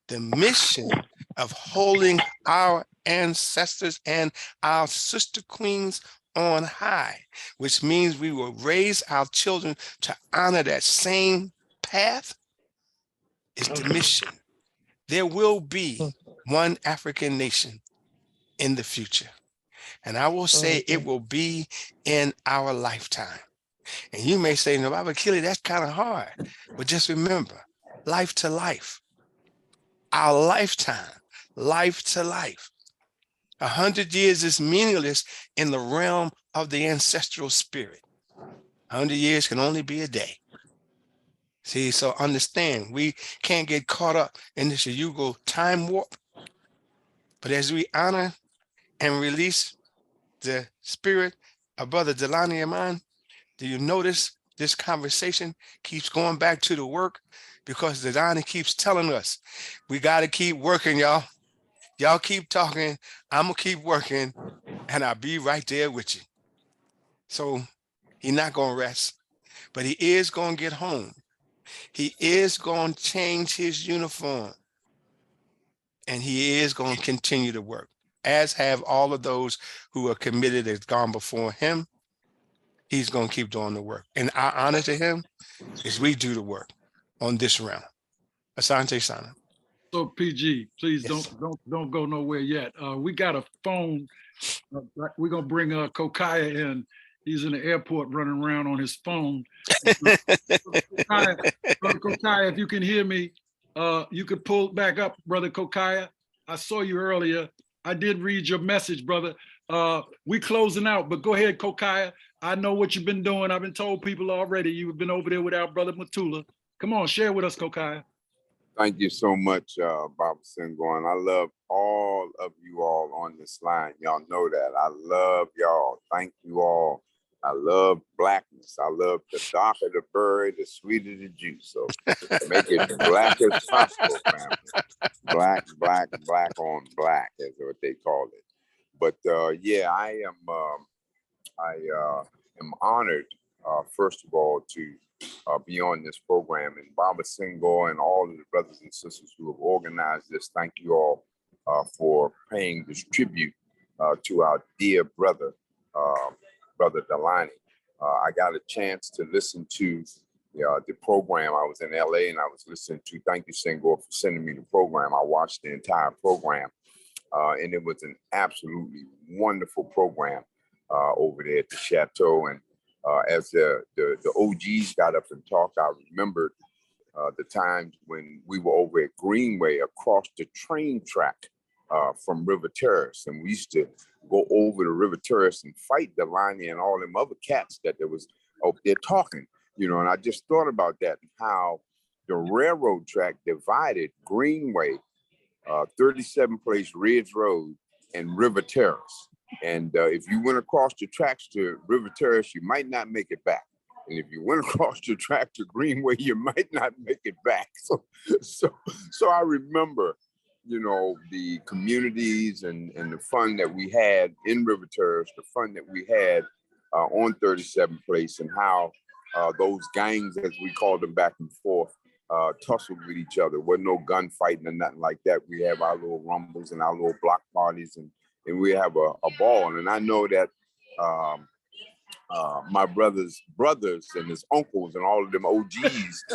the mission of holding our ancestors and our sister queens on high, which means we will raise our children to honor that same path, is the mission. There will be one African nation in the future. And I will say it will be in our lifetime. And you may say, no, Baba Kili, that's kind of hard. But just remember, life to life, our lifetime, life to life. 100 years is meaningless in the realm of the ancestral spirit. 100 years can only be a day. See, so understand, we can't get caught up in this Yugo time warp. But as we honor and release the spirit of Brother Dalani Aamon, do you notice this conversation keeps going back to the work? Because Dalani keeps telling us, we got to keep working, y'all. Y'all keep talking, I'm going to keep working, and I'll be right there with you. So he's not going to rest, but he is going to get home. He is going to change his uniform, and he is going to continue to work. as have all of those who are committed that's gone before him. He's going to keep doing the work. And our honor to him is we do the work on this round. Asante Sana. So PG, please Yes. don't go nowhere yet. We got a phone. We're gonna bring Kokaya in. He's in the airport running around on his phone. Kokaya, Brother Kokaya, if you can hear me, you could pull back up, Brother Kokaya. I saw you earlier. I did read your message, brother. We closing out, but go ahead, Kokaya. I know what you've been doing. I've been told people already. You've been over there with our brother Matula. Come on, share with us, Kokaya. Thank you so much, Baba Senghorn. I love all of you all on this line. Y'all know that. I love y'all. Thank you all. I love blackness. I love the darker the berry, the sweeter the juice. So make it black as possible, family. Black, black, black on black is what they call it. But yeah, I am honored, first of all, to be on this program, and Baba Senghor and all of the brothers and sisters who have organized this. Thank you all for paying this tribute to our dear brother, Brother Dalani. I got a chance to listen to the program. I was in LA and I was listening to, thank you, Senghor, for sending me the program. I watched the entire program and it was an absolutely wonderful program over there at the Chateau. And as the OGs got up and talked, I remembered the times when we were over at Greenway across the train track from River Terrace. And we used to go over to River Terrace and fight Dalani and all them other cats that there was over there talking, you know. And I just thought about that and how the railroad track divided Greenway, 37 Place Ridge Road, and River Terrace. And if you went across the tracks to River Terrace, you might not make it back. And if you went across the track to Greenway, you might not make it back. So I remember, you know, the communities and the fun that we had in River Terrace, the fun that we had on 37th Place, and how those gangs, as we called them back and forth, tussled with each other. Wasn't no gunfighting or nothing like that. We have our little rumbles and our little block parties, and we have a ball. And I know that my brother's brothers and his uncles and all of them OGs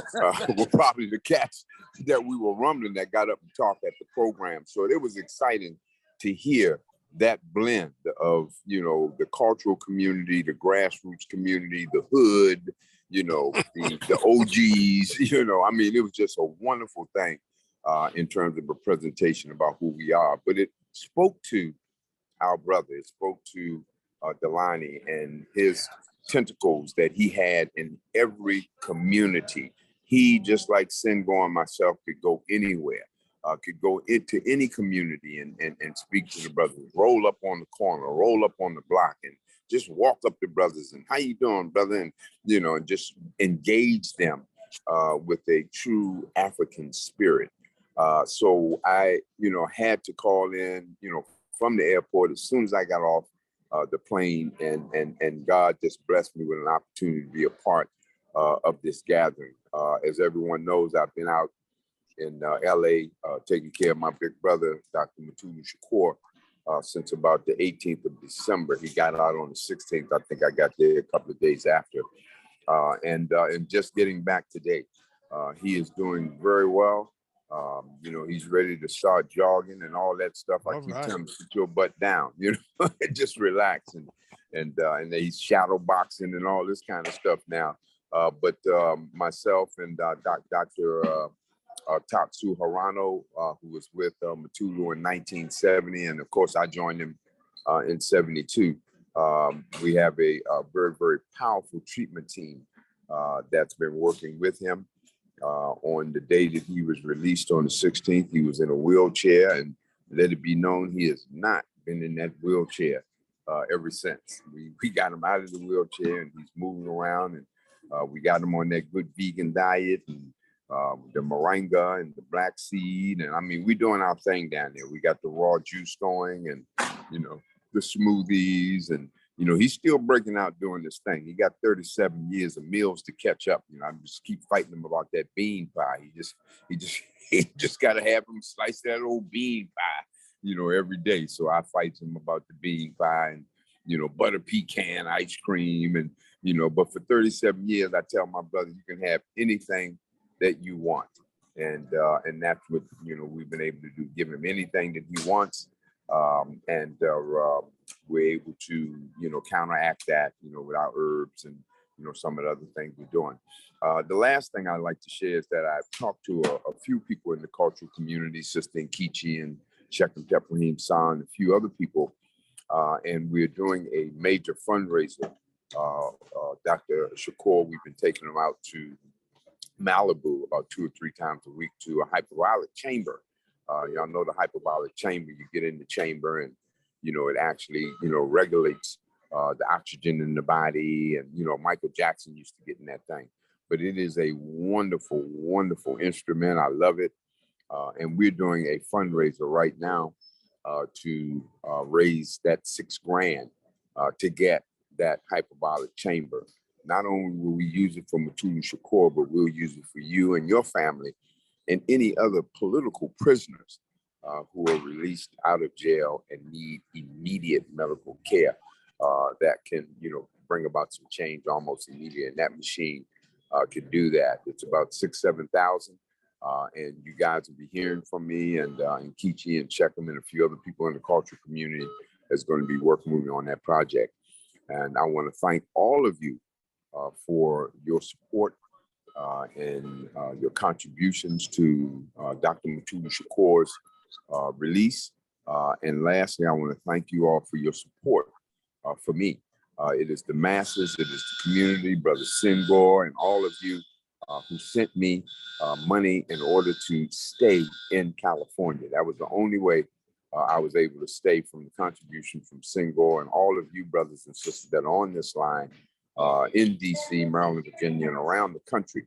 were probably the cats that we were rumbling that got up and talked at the program. So it was exciting to hear that blend of, you know, the cultural community, the grassroots community, the hood, you know, the OGs, you know. I mean, it was just a wonderful thing in terms of a presentation about who we are. But it spoke to our brother, it spoke to Dalani and his tentacles that he had in every community. He, just like Senghor and myself, could go anywhere, could go into any community and speak to the brothers, roll up on the corner, roll up on the block, and just walk up to brothers and, how you doing, brother? And, you know, and just engage them with a true African spirit. So I, you know, had to call in, you know, from the airport as soon as I got off the plane, and God just blessed me with an opportunity to be a part of this gathering. As everyone knows, I've been out in LA taking care of my big brother, Dr. Matulu Shakur, since about the 18th of December. He got out on the 16th. I think I got there a couple of days after. And just getting back today. He is doing very well. You know, he's ready to start jogging and all that stuff. I keep telling him, put your butt down, you know, just relax. And he's shadow boxing and all this kind of stuff now. But myself and Dr. Tatsu Harano, who was with Matulu in 1970. And of course, I joined him in 72. We have a very, very powerful treatment team that's been working with him. On the day that he was released on the 16th, he was in a wheelchair, and let it be known he has not been in that wheelchair ever since. We got him out of the wheelchair and he's moving around, and we got him on that good vegan diet and the moringa and the black seed. And I mean, we're doing our thing down there. We got the raw juice going and, you know, the smoothies, and, you know, he's still breaking out doing this thing. He got 37 years of meals to catch up. You know, I just keep fighting him about that bean pie. He just got to have him slice that old bean pie. every day. So I fight him about the bean pie and, butter pecan ice cream. And, but for 37 years, I tell my brother, you can have anything that you want. And that's what, we've been able to do, give him anything that he wants. We're able to, counteract that, with our herbs and, some of the other things we're doing. The last thing I'd like to share is that I've talked to a few people in the cultural community, Sister Nkechi and Sheikh Teprahim San, a few other people, and we're doing a major fundraiser. Dr. Shakur, we've been taking him out to Malibu about 2 or 3 times a week to a hyperbolic chamber. Y'all know the hyperbolic chamber. You get in the chamber and, it actually, regulates the oxygen in the body. And, Michael Jackson used to get in that thing. But it is a wonderful, wonderful instrument. I love it. And we're doing a fundraiser right now to raise that $6 grand to get that hyperbolic chamber. Not only will we use it for Mutulu Shakur, but we'll use it for you and your family and any other political prisoners who are released out of jail and need immediate medical care that can, bring about some change almost immediately. And that machine can do that. It's about 6,000-7,000. And you guys will be hearing from me and Kichi and Shechem and a few other people in the cultural community that's going to be working with me on that project. And I want to thank all of you for your support and your contributions to Dr. Mutulu Shakur's release. And lastly, I want to thank you all for your support for me. It is the masses, it is the community, Brother Singor, and all of you who sent me money in order to stay in California. That was the only way I was able to stay, from the contribution from Singor and all of you brothers and sisters that are on this line in DC, Maryland, Virginia, and around the country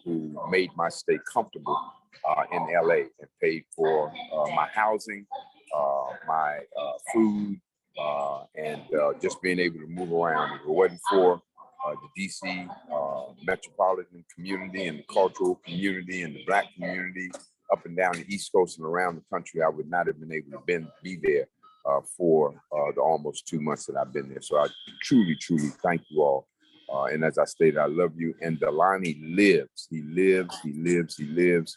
who made my stay comfortable in LA and paid for my housing, my food, and just being able to move around. If it wasn't for the DC metropolitan community and the cultural community and the Black community up and down the East Coast and around the country, I would not have been able to be there for the almost 2 months that I've been there. So I truly, truly thank you all. And as I stated, I love you. And Dalani lives. He lives, he lives, he lives.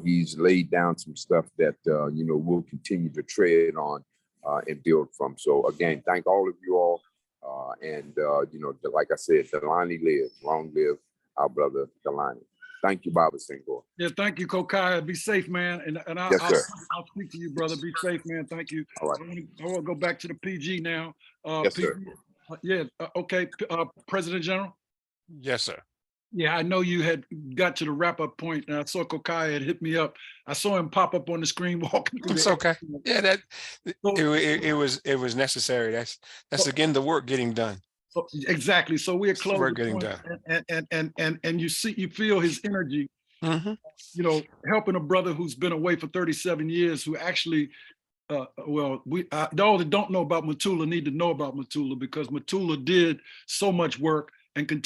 He's laid down some stuff that, we'll continue to tread on and build from. So again, thank all of you all. Like I said, Dalani lives. Long live our brother Dalani. Thank you, Baba Singor. Yeah, thank you, Kokai. Be safe, man. And I'll speak to you, brother. Be safe, man. Thank you. All right. I want to go back to the PG now. Yes, sir. Yeah, okay. President General? Yes, sir. Yeah, I know you had got to the wrap-up point, and I saw Kokai had hit me up. I saw him pop up on the screen walking through. It's okay. Yeah, it was necessary. That's again the work getting done. Exactly. So we're close. Work getting done. And you feel his energy. Mm-hmm. Helping a brother who's been away for 37 years, who actually, all that don't know about Mutulu need to know about Mutulu, because Mutulu did so much work and can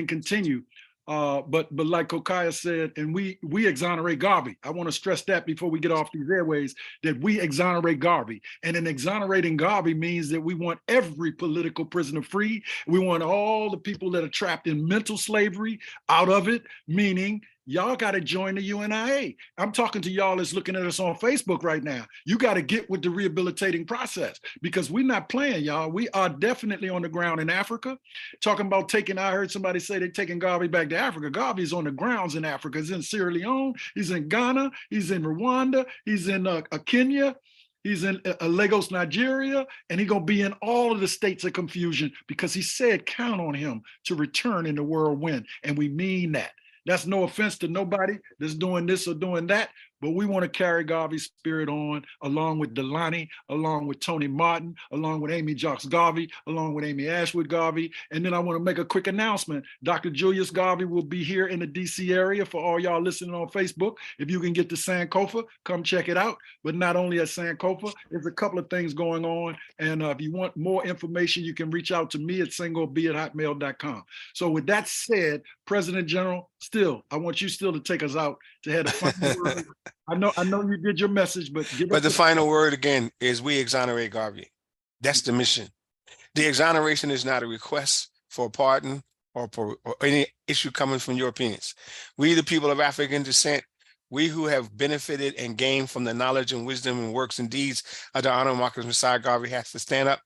continue. But like Kokaya said, and we exonerate Garvey. I want to stress that before we get off these airways, that we exonerate Garvey. And in exonerating Garvey means that we want every political prisoner free. We want all the people that are trapped in mental slavery out of it, meaning y'all got to join the UNIA. I'm talking to y'all that's looking at us on Facebook right now. You got to get with the rehabilitating process, because we're not playing, y'all. We are definitely on the ground in Africa. Talking about I heard somebody say they're taking Garvey back to Africa. Garvey's on the grounds in Africa. He's in Sierra Leone. He's in Ghana. He's in Rwanda. He's in Kenya. He's in Lagos, Nigeria, and he's going to be in all of the states of confusion, because he said count on him to return in the whirlwind. And we mean that. That's no offense to nobody that's doing this or doing that, but we want to carry Garvey's spirit on, along with Dalani, along with Tony Martin, along with Amy Jocks Garvey, along with Amy Ashwood Garvey. And then I want to make a quick announcement. Dr. Julius Garvey will be here in the DC area for all y'all listening on Facebook. If you can get to Sankofa, come check it out. But not only at Sankofa, there's a couple of things going on. And if you want more information, you can reach out to me at singorb@hotmail.com. So with that said, President General, I want you still to take us out to have the final word I know you did your message, but give But us the final word again is we exonerate Garvey. That's the mission. The exoneration is not a request for a pardon or any issue coming from Europeans. We, the people of African descent, we who have benefited and gained from the knowledge and wisdom and works and deeds of the Honorable Marcus Messiah Garvey, has to stand up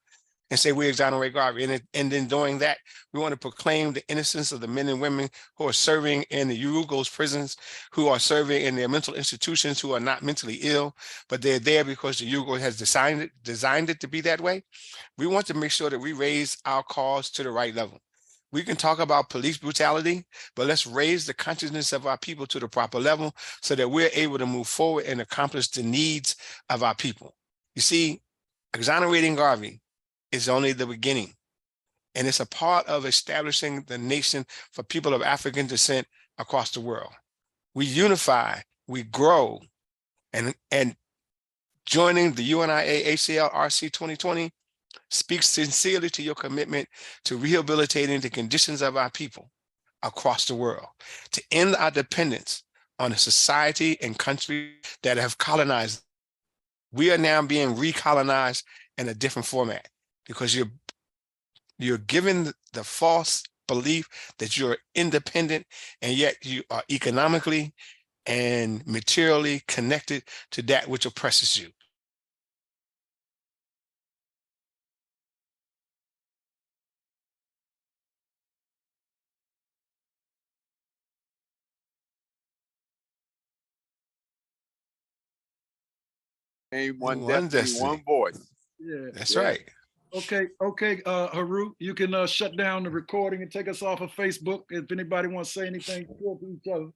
and say we exonerate Garvey. And in doing that, we want to proclaim the innocence of the men and women who are serving in the Urugos prisons, who are serving in their mental institutions, who are not mentally ill, but they're there because the Urugo has designed it to be that way. We want to make sure that we raise our cause to the right level. We can talk about police brutality, but let's raise the consciousness of our people to the proper level so that we're able to move forward and accomplish the needs of our people. You see, exonerating Garvey is only the beginning, and it's a part of establishing the nation for people of African descent across the world. We unify, we grow, and joining the UNIA-ACL RC2020 speaks sincerely to your commitment to rehabilitating the conditions of our people across the world, to end our dependence on a society and country that have colonized. We are now being recolonized in a different format because you're given the false belief that you're independent, and yet you are economically and materially connected to that which oppresses you. One One destiny, destiny. one voice. Yeah. That's Yeah. right. Okay, Haru, you can shut down the recording and take us off of Facebook. If anybody wants to say anything to each other,